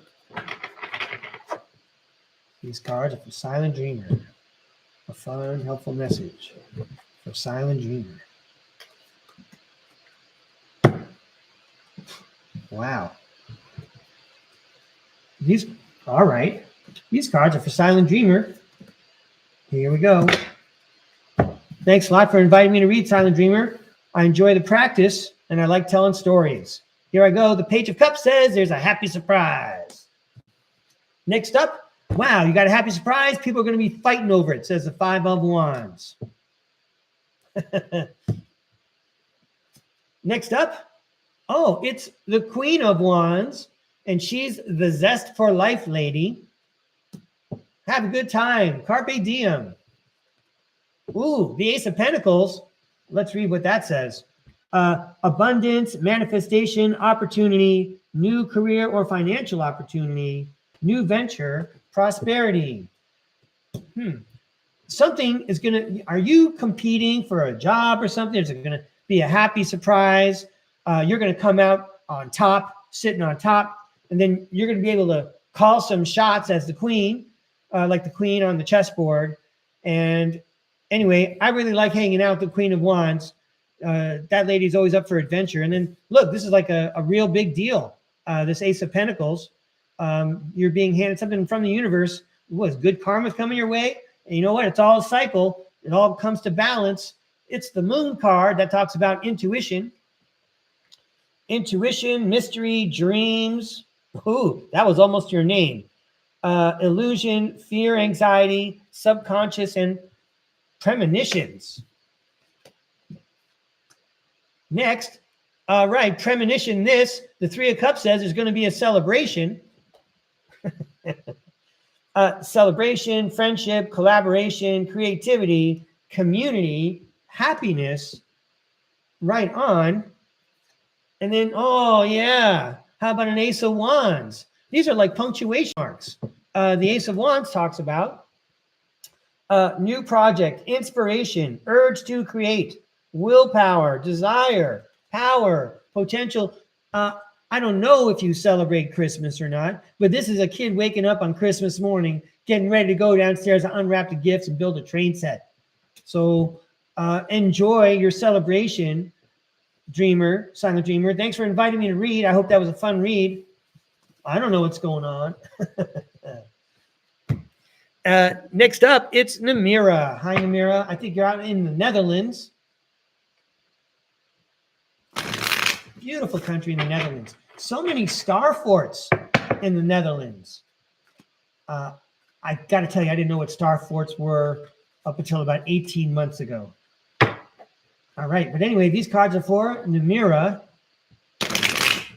These cards are for Silent Dreamer. A fun, helpful message for Silent Dreamer. Wow. All right. These cards are for Silent Dreamer. Here we go. Thanks a lot for inviting me to read, Silent Dreamer. I enjoy the practice, and I like telling stories. Here I go. The Page of Cups says there's a happy surprise. Next up, wow, you got a happy surprise? People are going to be fighting over it, says the Five of Wands. Next up, oh, it's the Queen of Wands, and she's the Zest for Life lady. Have a good time. Carpe diem. Ooh, the Ace of Pentacles. Let's read what that says. Abundance, manifestation, opportunity, new career or financial opportunity, new venture, prosperity. Something is going to, are you competing for a job or something? Is it going to be a happy surprise? You're going to come out on top, sitting on top, and then you're going to be able to call some shots as the queen, like the queen on the chessboard. And anyway, I really like hanging out with the Queen of Wands. That lady's always up for adventure. And then look, this is like a real big deal. This Ace of Pentacles, you're being handed something from the universe. What, good karma coming your way? And you know what? It's all a cycle. it all comes to balance. It's the Moon card that talks about intuition. Intuition, mystery, dreams. Ooh, that was almost your name. Illusion, fear, anxiety, subconscious, and premonitions. Next, right, premonition, the Three of Cups says there's going to be a celebration. Celebration, friendship, collaboration, creativity, community, happiness, right on. And then, oh yeah, how about an Ace of Wands? These are like punctuation marks. The Ace of Wands talks about new project, inspiration, urge to create, willpower, desire, power, potential. I don't know if you celebrate Christmas or not, but this is a kid waking up on Christmas morning, getting ready to go downstairs and unwrap the gifts and build a train set. So enjoy your celebration, dreamer, silent dreamer. Thanks for inviting me to read. I hope that was a fun read. I don't know what's going on. Next up, it's Namira. Hi, Namira. I think you're out in the Netherlands. Beautiful country in the Netherlands. So many star forts in the Netherlands. I got to tell you, I didn't know what star forts were up until about 18 months ago. All right. But anyway, these cards are for Namira.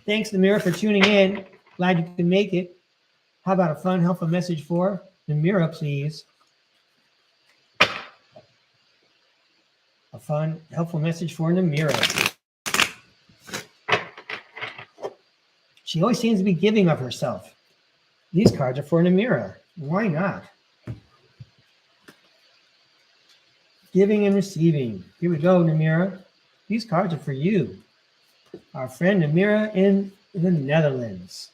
Thanks, Namira, for tuning in. Glad you could make it. How about a fun, helpful message for Namira, please? A fun, helpful message for Namira. She always seems to be giving of herself. These cards are for Namira. Why not? Giving and receiving. Here we go, Namira. These cards are for you. Our friend Namira in the Netherlands.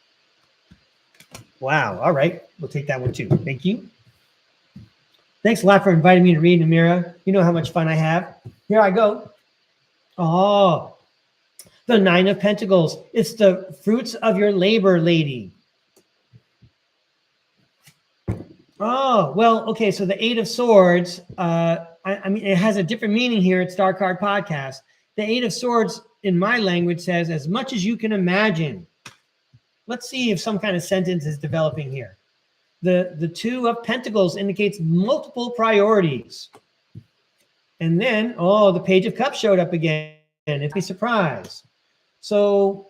Wow. All right. We'll take that one too. Thank you. Thanks a lot for inviting me to read, Namira. You know how much fun I have. Here I go. Oh, the Nine of Pentacles. It's the fruits of your labor, lady. Oh, well, okay. So the Eight of Swords, I mean, it has a different meaning here at StarCard Podcast. The Eight of Swords in my language says, as much as you can imagine. Let's see if some kind of sentence is developing here. The Two of Pentacles indicates multiple priorities. And then, oh, the Page of Cups showed up again. It's a surprise. So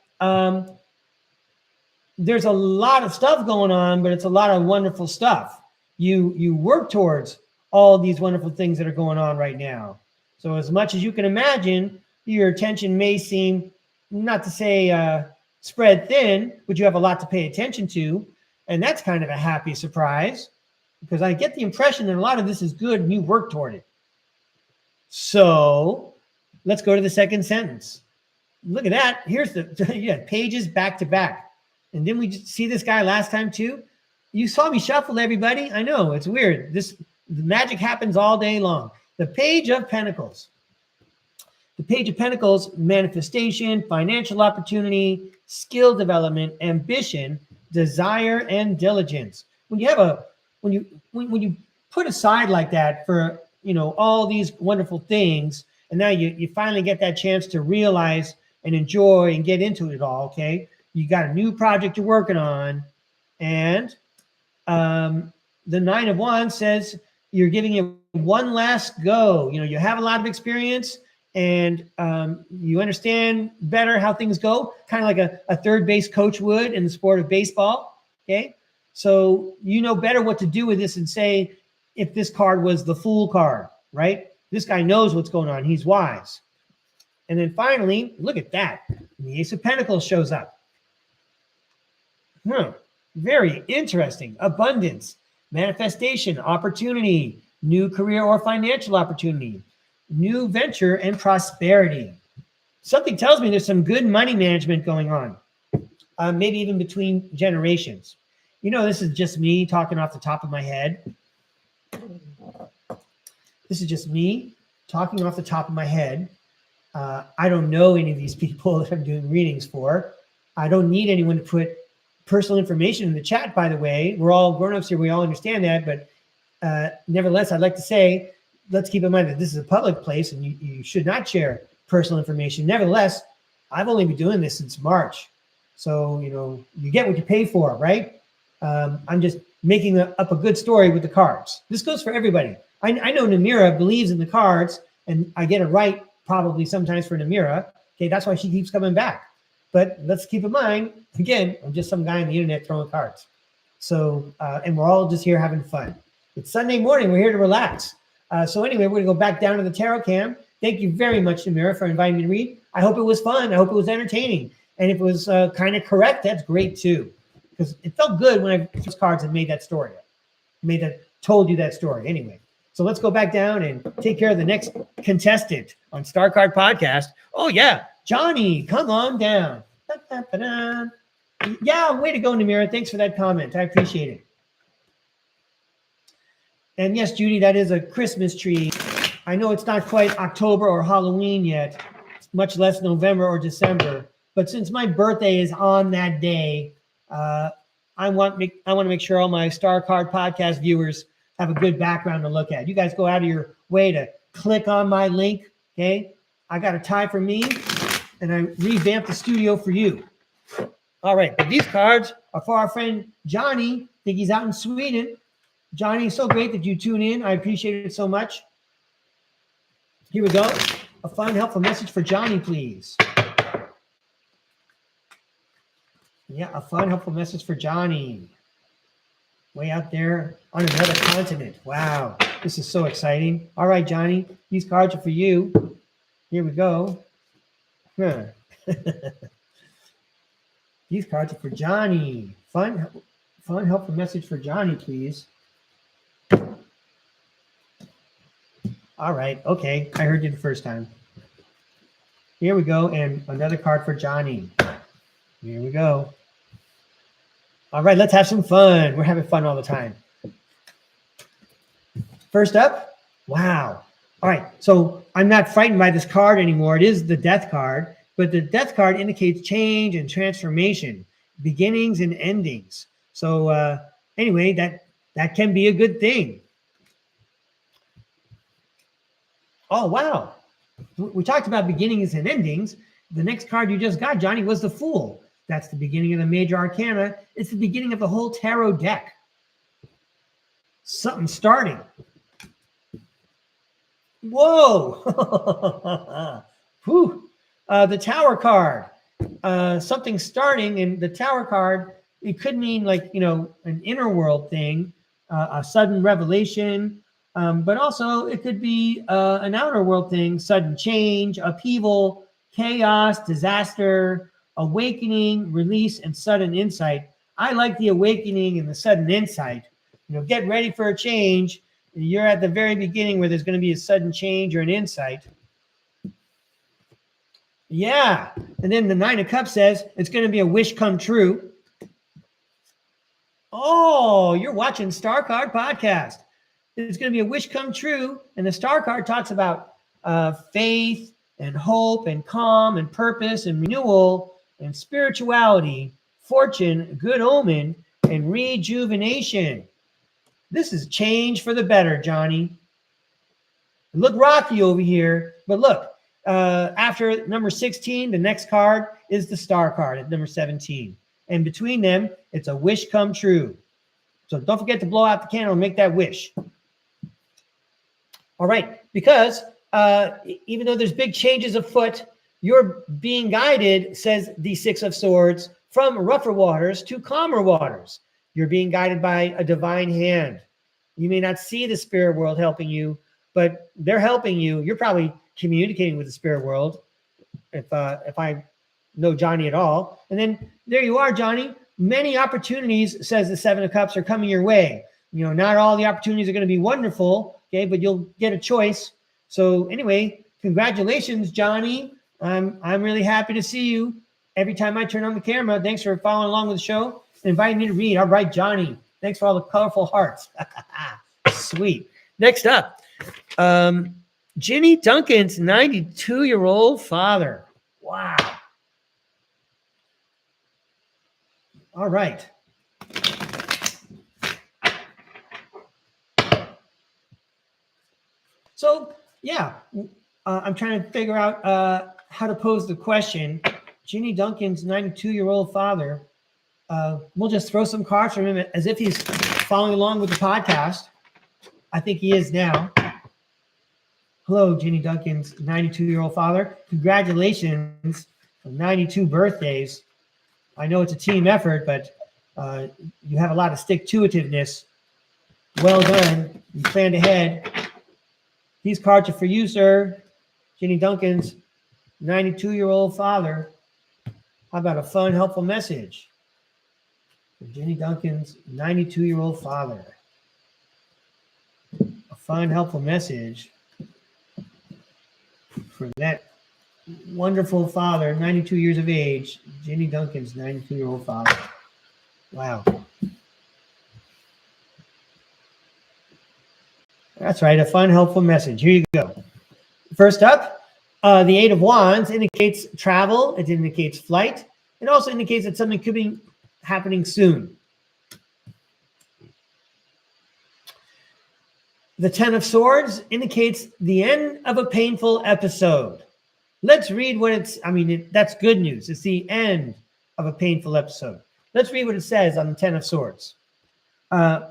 there's a lot of stuff going on, but it's a lot of wonderful stuff. You work towards all these wonderful things that are going on right now. So as much as you can imagine, your attention may seem, not to say spread thin, but you have a lot to pay attention to. And that's kind of a happy surprise, because I get the impression that a lot of this is good and you work toward it. So let's go to the second sentence. Look at that. Here's the pages back to back. And didn't we just see this guy last time too? You saw me shuffle, everybody. I know, it's weird. The magic happens all day long. The Page of Pentacles. The Page of Pentacles, manifestation, financial opportunity, skill development, ambition, desire, and diligence. When you have when you put aside like that for, all these wonderful things, and now you finally get that chance to realize and enjoy and get into it all, okay? You got a new project you're working on, and the Nine of Wands says you're giving it one last go. You have a lot of experience, and you understand better how things go, kind of like a third base coach would in the sport of baseball, okay? So you know better what to do with this and say, if this card was the Fool card, right? This guy knows what's going on. He's wise. And then finally, look at that. The Ace of Pentacles shows up. Very interesting. Abundance, manifestation, opportunity, new career or financial opportunity, new venture, and prosperity. Something tells me there's some good money management going on, maybe even between generations. This is just me talking off the top of my head. This is just me talking off the top of my head. I don't know any of these people that I'm doing readings for. I don't need anyone to put personal information in the chat, by the way. We're all grown-ups here. We all understand that. But nevertheless, I'd like to say let's keep in mind that this is a public place and you should not share personal information. Nevertheless, I've only been doing this since March. So, you get what you pay for, right? I'm just making up a good story with the cards. This goes for everybody. I know Namira believes in the cards, and I get it right probably sometimes for Namira. Okay, that's why she keeps coming back. But let's keep in mind, again, I'm just some guy on the internet throwing cards. So, and we're all just here having fun. It's Sunday morning. We're here to relax. So anyway, we're going to go back down to the tarot cam. Thank you very much, Namira, for inviting me to read. I hope it was fun. I hope it was entertaining. And if it was kind of correct, that's great too. Because it felt good when I took cards and made that story up. Told you that story. Anyway, so let's go back down and take care of the next contestant on StarCard Podcast. Oh, yeah. Johnny, come on down. Yeah, way to go, Namira. Thanks for that comment. I appreciate it. And yes, Judy, that is a Christmas tree. I know it's not quite October or Halloween yet, much less November or December. But since my birthday is on that day, I want to make sure all my StarCard Podcast viewers have a good background to look at. You guys go out of your way to click on my link, okay? I got a tie for me, and I revamped the studio for you. All right, but these cards are for our friend Johnny. I think he's out in Sweden. Johnny, it's so great that you tune in. I appreciate it so much. Here we go. A fun, helpful message for Johnny, please. Yeah, a fun, helpful message for Johnny. Way out there on another continent. Wow, this is so exciting. All right, Johnny, these cards are for you. Here we go. Huh. These cards are for Johnny. Fun, helpful message for Johnny, please. All right, okay, I heard you the first time. Here we go, and another card for Johnny. Here we go. All right, let's have some fun. We're having fun all the time. First up, wow. All right, so I'm not frightened by this card anymore. It is the Death card, but the Death card indicates change and transformation, beginnings and endings. So anyway, that can be a good thing. Oh, wow. We talked about beginnings and endings. The next card you just got, Johnny, was the Fool. That's the beginning of the major arcana. It's the beginning of the whole tarot deck. Something starting. Whoa. Whew. The Tower card. Something starting, and the Tower card, it could mean like, an inner world thing, a sudden revelation, but also it could be an outer world thing, sudden change, upheaval, chaos, disaster, awakening, release, and sudden insight. I like the awakening and the sudden insight. Get ready for a change. You're at the very beginning where there's going to be a sudden change or an insight. Yeah. And then the Nine of Cups says it's going to be a wish come true. Oh, you're watching StarCard Podcast. It's going to be a wish come true. And the StarCard talks about faith and hope and calm and purpose and renewal and spirituality, fortune, good omen, and rejuvenation. This is change for the better, Johnny. Look rocky over here, but look, after number 16, the next card is the Star card at number 17. And between them, it's a wish come true. So don't forget to blow out the candle and make that wish. All right, because even though there's big changes afoot, you're being guided, says the Six of Swords, from rougher waters to calmer waters. You're being guided by a divine hand. You may not see the spirit world helping you, but they're helping you. You're probably communicating with the spirit world, if I know Johnny at all. And then there you are, Johnny. Many opportunities, says the Seven of Cups, are coming your way. Not all the opportunities are going to be wonderful, okay, but you'll get a choice. So anyway, congratulations, Johnny. I'm really happy to see you every time I turn on the camera. Thanks for following along with the show and inviting me to read. All right, Johnny. Thanks for all the colorful hearts. Sweet. Next up, Ginny Duncan's 92-year-old father. Wow. All right. So, yeah, I'm trying to figure out how to pose the question. Ginny Duncan's 92-year-old father, we'll just throw some cards from him as if he's following along with the podcast. I think he is now. Hello, Ginny Duncan's 92-year-old father. Congratulations on 92 birthdays. I know it's a team effort, but you have a lot of stick-to-itiveness. Well done. You planned ahead. These cards are for you, sir. Ginny Duncan's 92-year-old father. How about a fun, helpful message for Ginny Duncan's 92-year-old father? A fun, helpful message for that wonderful father, 92 years of age, Ginny Duncan's 92-year-old father. Wow. That's right, a fun, helpful message. Here you go. First up, the Eight of Wands indicates travel. It indicates flight. It also indicates that something could be happening soon. The Ten of Swords indicates the end of a painful episode. Let's read what that's good news. It's the end of a painful episode. Let's read what it says on the Ten of Swords.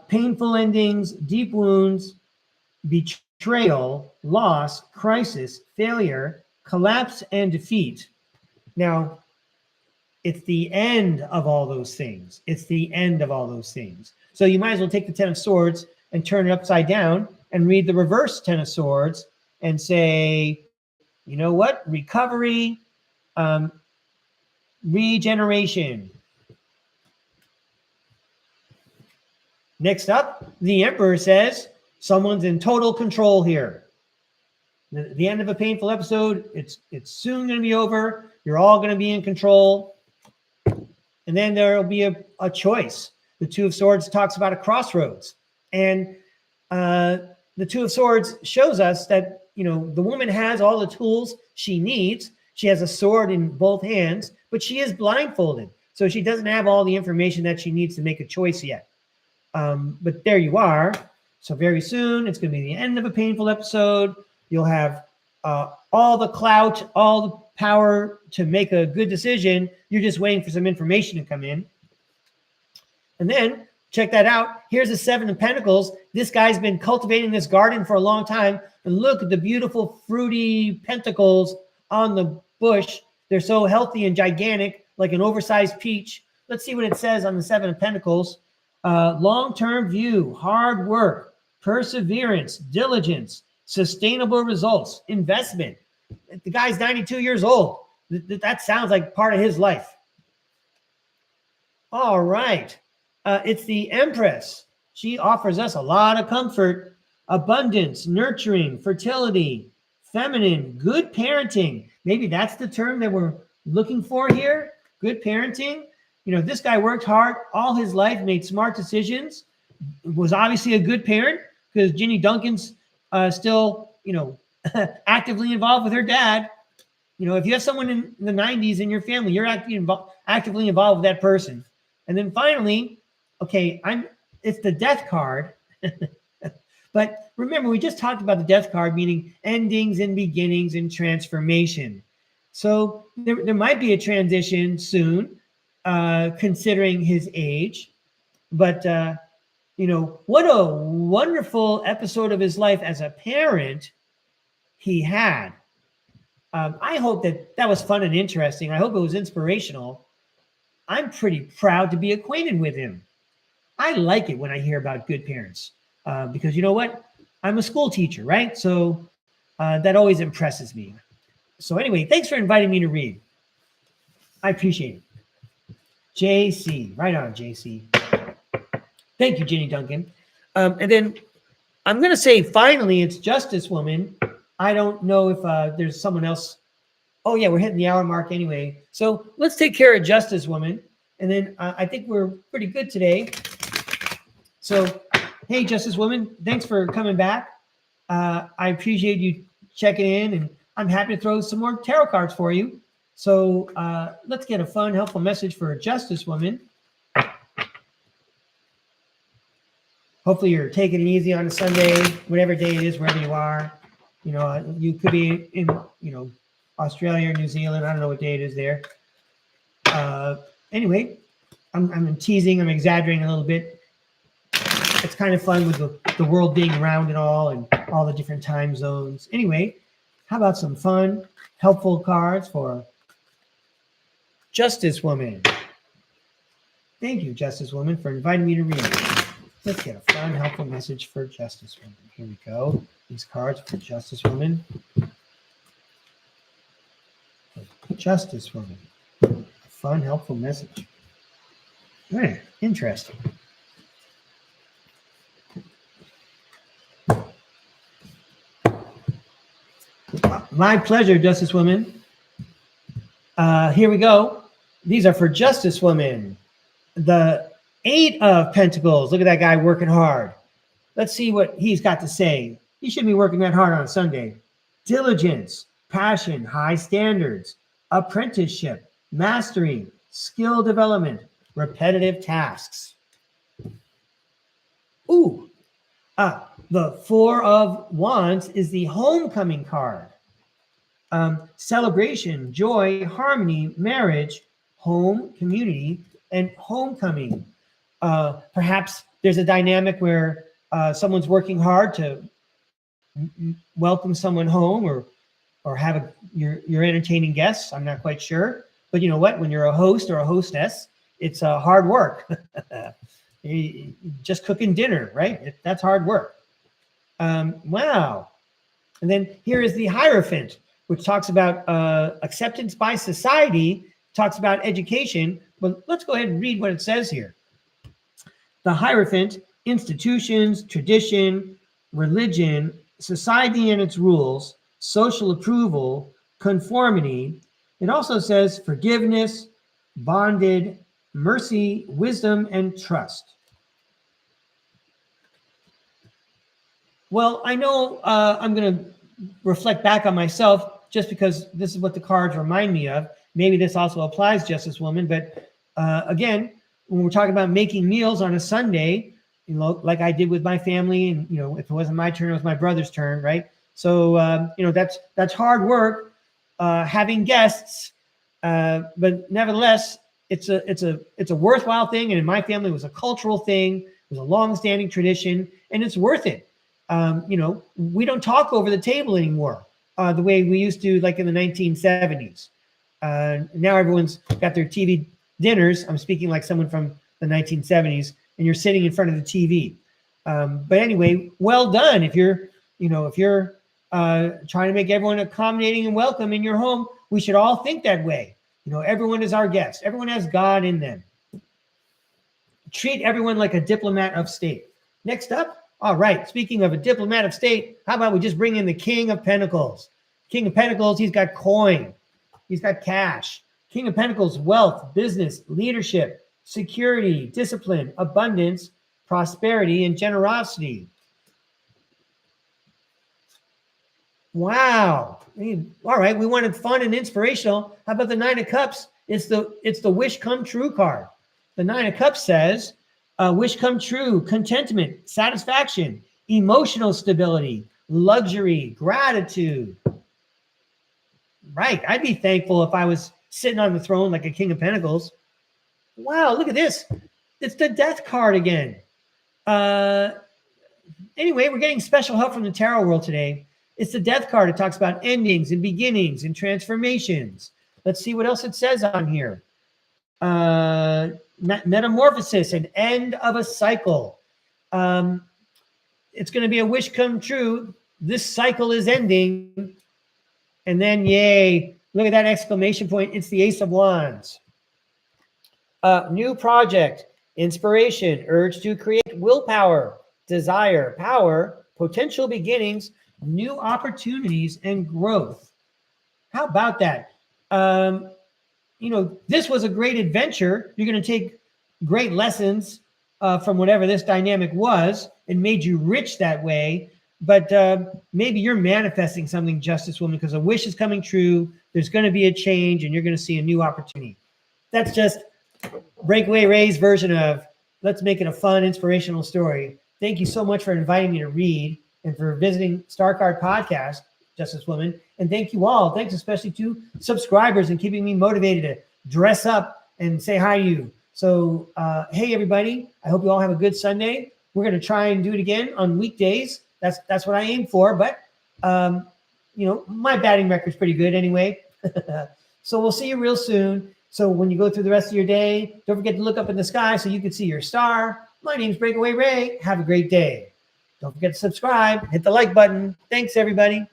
Painful endings, deep wounds, betrayal, loss, crisis, failure, collapse, and defeat. Now, it's the end of all those things. It's the end of all those things. So you might as well take the Ten of Swords and turn it upside down and read the reverse Ten of Swords and say, you know what? Recovery, regeneration. Next up, the Emperor says, someone's in total control here. The end of a painful episode, it's soon going to be over. You're all going to be in control. And then there will be a choice. The Two of Swords talks about a crossroads. And the Two of Swords shows us that, the woman has all the tools she needs. She has a sword in both hands, but she is blindfolded. So she doesn't have all the information that she needs to make a choice yet. But there you are. So very soon, it's going to be the end of a painful episode. You'll have all the clout, all the power to make a good decision. You're just waiting for some information to come in. And then, check that out. Here's the Seven of Pentacles. This guy's been cultivating this garden for a long time. And look at the beautiful fruity pentacles on the bush. They're so healthy and gigantic, like an oversized peach. Let's see what it says on the Seven of Pentacles. Long-term view, hard work, perseverance, diligence, sustainable results, investment. The guy's 92 years old. That sounds like part of his life. All right. It's the Empress. She offers us a lot of comfort, abundance, nurturing, fertility, feminine, good parenting. Maybe that's the term that we're looking for here. Good parenting. This guy worked hard all his life, made smart decisions, was obviously a good parent because Ginny Duncan's still, actively involved with her dad. If you have someone in the 90s in your family, you're actively involved with that person. And then finally, okay, it's the Death card. But remember, we just talked about the Death card, meaning endings and beginnings and transformation. So there might be a transition soon, considering his age. But, what a wonderful episode of his life as a parent he had. I hope that was fun and interesting. I hope it was inspirational. I'm pretty proud to be acquainted with him. I like it when I hear about good parents because you know what? I'm a school teacher, right? So that always impresses me. So anyway, thanks for inviting me to read. I appreciate it. JC, right on, JC. Thank you, Ginny Duncan. And then I'm going to say finally, it's Justice Woman. I don't know if there's someone else. Oh, yeah, we're hitting the hour mark anyway. So let's take care of Justice Woman. And then I think we're pretty good today. So, hey, Justice Woman, thanks for coming back. I appreciate you checking in, and I'm happy to throw some more tarot cards for you. So let's get a fun, helpful message for Justice Woman. Hopefully you're taking it easy on a Sunday, whatever day it is, wherever you are. You know, you could be in, you know, Australia or New Zealand. I don't know what day it is there. Anyway, I'm teasing. I'm exaggerating a little bit. It's kind of fun with the world being round and all the different time zones. Anyway, how about some fun, helpful cards for Justice Woman? Thank you, Justice Woman, for inviting me to read. Let's get a fun, helpful message for Justice Woman. Here we go. These cards for Justice Woman. Justice Woman. A fun, helpful message. Right, interesting. My pleasure, Justice Woman. Here we go. These are for Justice Woman. The 8 of Pentacles. Look at that guy working hard. Let's see what he's got to say. He shouldn't be working that hard on a Sunday. Diligence, passion, high standards, apprenticeship, mastery, skill development, repetitive tasks. Ooh, the 4 of Wands is the homecoming card. Celebration, joy, harmony, marriage, home, community, and homecoming. Perhaps there's a dynamic where someone's working hard to welcome someone home, or have you're entertaining guests. I'm not quite sure, but you know what? When you're a host or a hostess, it's hard work. Just cooking dinner, right? That's hard work. Wow. And then here is the Hierophant, which talks about acceptance by society, talks about education. But let's go ahead and read what it says here. The Hierophant: institutions, tradition, religion, society and its rules, social approval, conformity. It also says forgiveness, bonded, mercy, wisdom, and trust. Well, I know I'm going to reflect back on myself just because this is what the cards remind me of. Maybe this also applies, Justice Woman, but again, when we're talking about making meals on a Sunday, you know, like I did with my family, and, you know, if it wasn't my turn, it was my brother's turn, right? So, you know, that's hard work, having guests, but nevertheless, it's a worthwhile thing. And in my family, it was a cultural thing. It was a long-standing tradition, and it's worth it. You know, we don't talk over the table anymore the way we used to, like in the 1970s. Now everyone's got their TV dinners. I'm speaking like someone from the 1970s, and you're sitting in front of the TV. But anyway, well done. If you're trying to make everyone accommodating and welcome in your home, we should all think that way. You know, everyone is our guest. Everyone has God in them. Treat everyone like a diplomat of state. Next up, all right, speaking of a diplomat of state, how about we just bring in the King of Pentacles? King of Pentacles, he's got coin. He's got cash. King of Pentacles, wealth, business, leadership, security, discipline, abundance, prosperity, and generosity. Wow. All right, we wanted fun and inspirational. How about the 9 of Cups? It's the wish come true card. The 9 of Cups says, wish come true, contentment, satisfaction, emotional stability, luxury, gratitude. Right. I'd be thankful if I was sitting on the throne like a King of Pentacles. Wow, look at this. It's the Death card again. Anyway, we're getting special help from the tarot world today. It's the Death card. It talks about endings and beginnings and transformations. Let's see what else it says on here. Metamorphosis, an end of a cycle. It's going to be a wish come true. This cycle is ending. And then, yay, look at that exclamation point. It's the Ace of Wands. New project, inspiration, urge to create, willpower, desire, power, potential beginnings, new opportunities, and growth. How about that? You know, this was a great adventure. You're going to take great lessons from whatever this dynamic was and made you rich that way. But maybe you're manifesting something, Justice Woman, because a wish is coming true. There's going to be a change, and you're going to see a new opportunity. That's just Breakaway Ray's version of let's make it a fun, inspirational story. Thank you so much for inviting me to read and for visiting STARCARD Podcast. Justice Woman. And thank you all. Thanks especially to subscribers and keeping me motivated to dress up and say hi to you. So, hey, everybody. I hope you all have a good Sunday. We're going to try and do it again on weekdays. That's what I aim for. But, you know, my batting record's pretty good anyway. So we'll see you real soon. So when you go through the rest of your day, don't forget to look up in the sky so you can see your star. My name's Breakaway Ray. Have a great day. Don't forget to subscribe. Hit the like button. Thanks, everybody.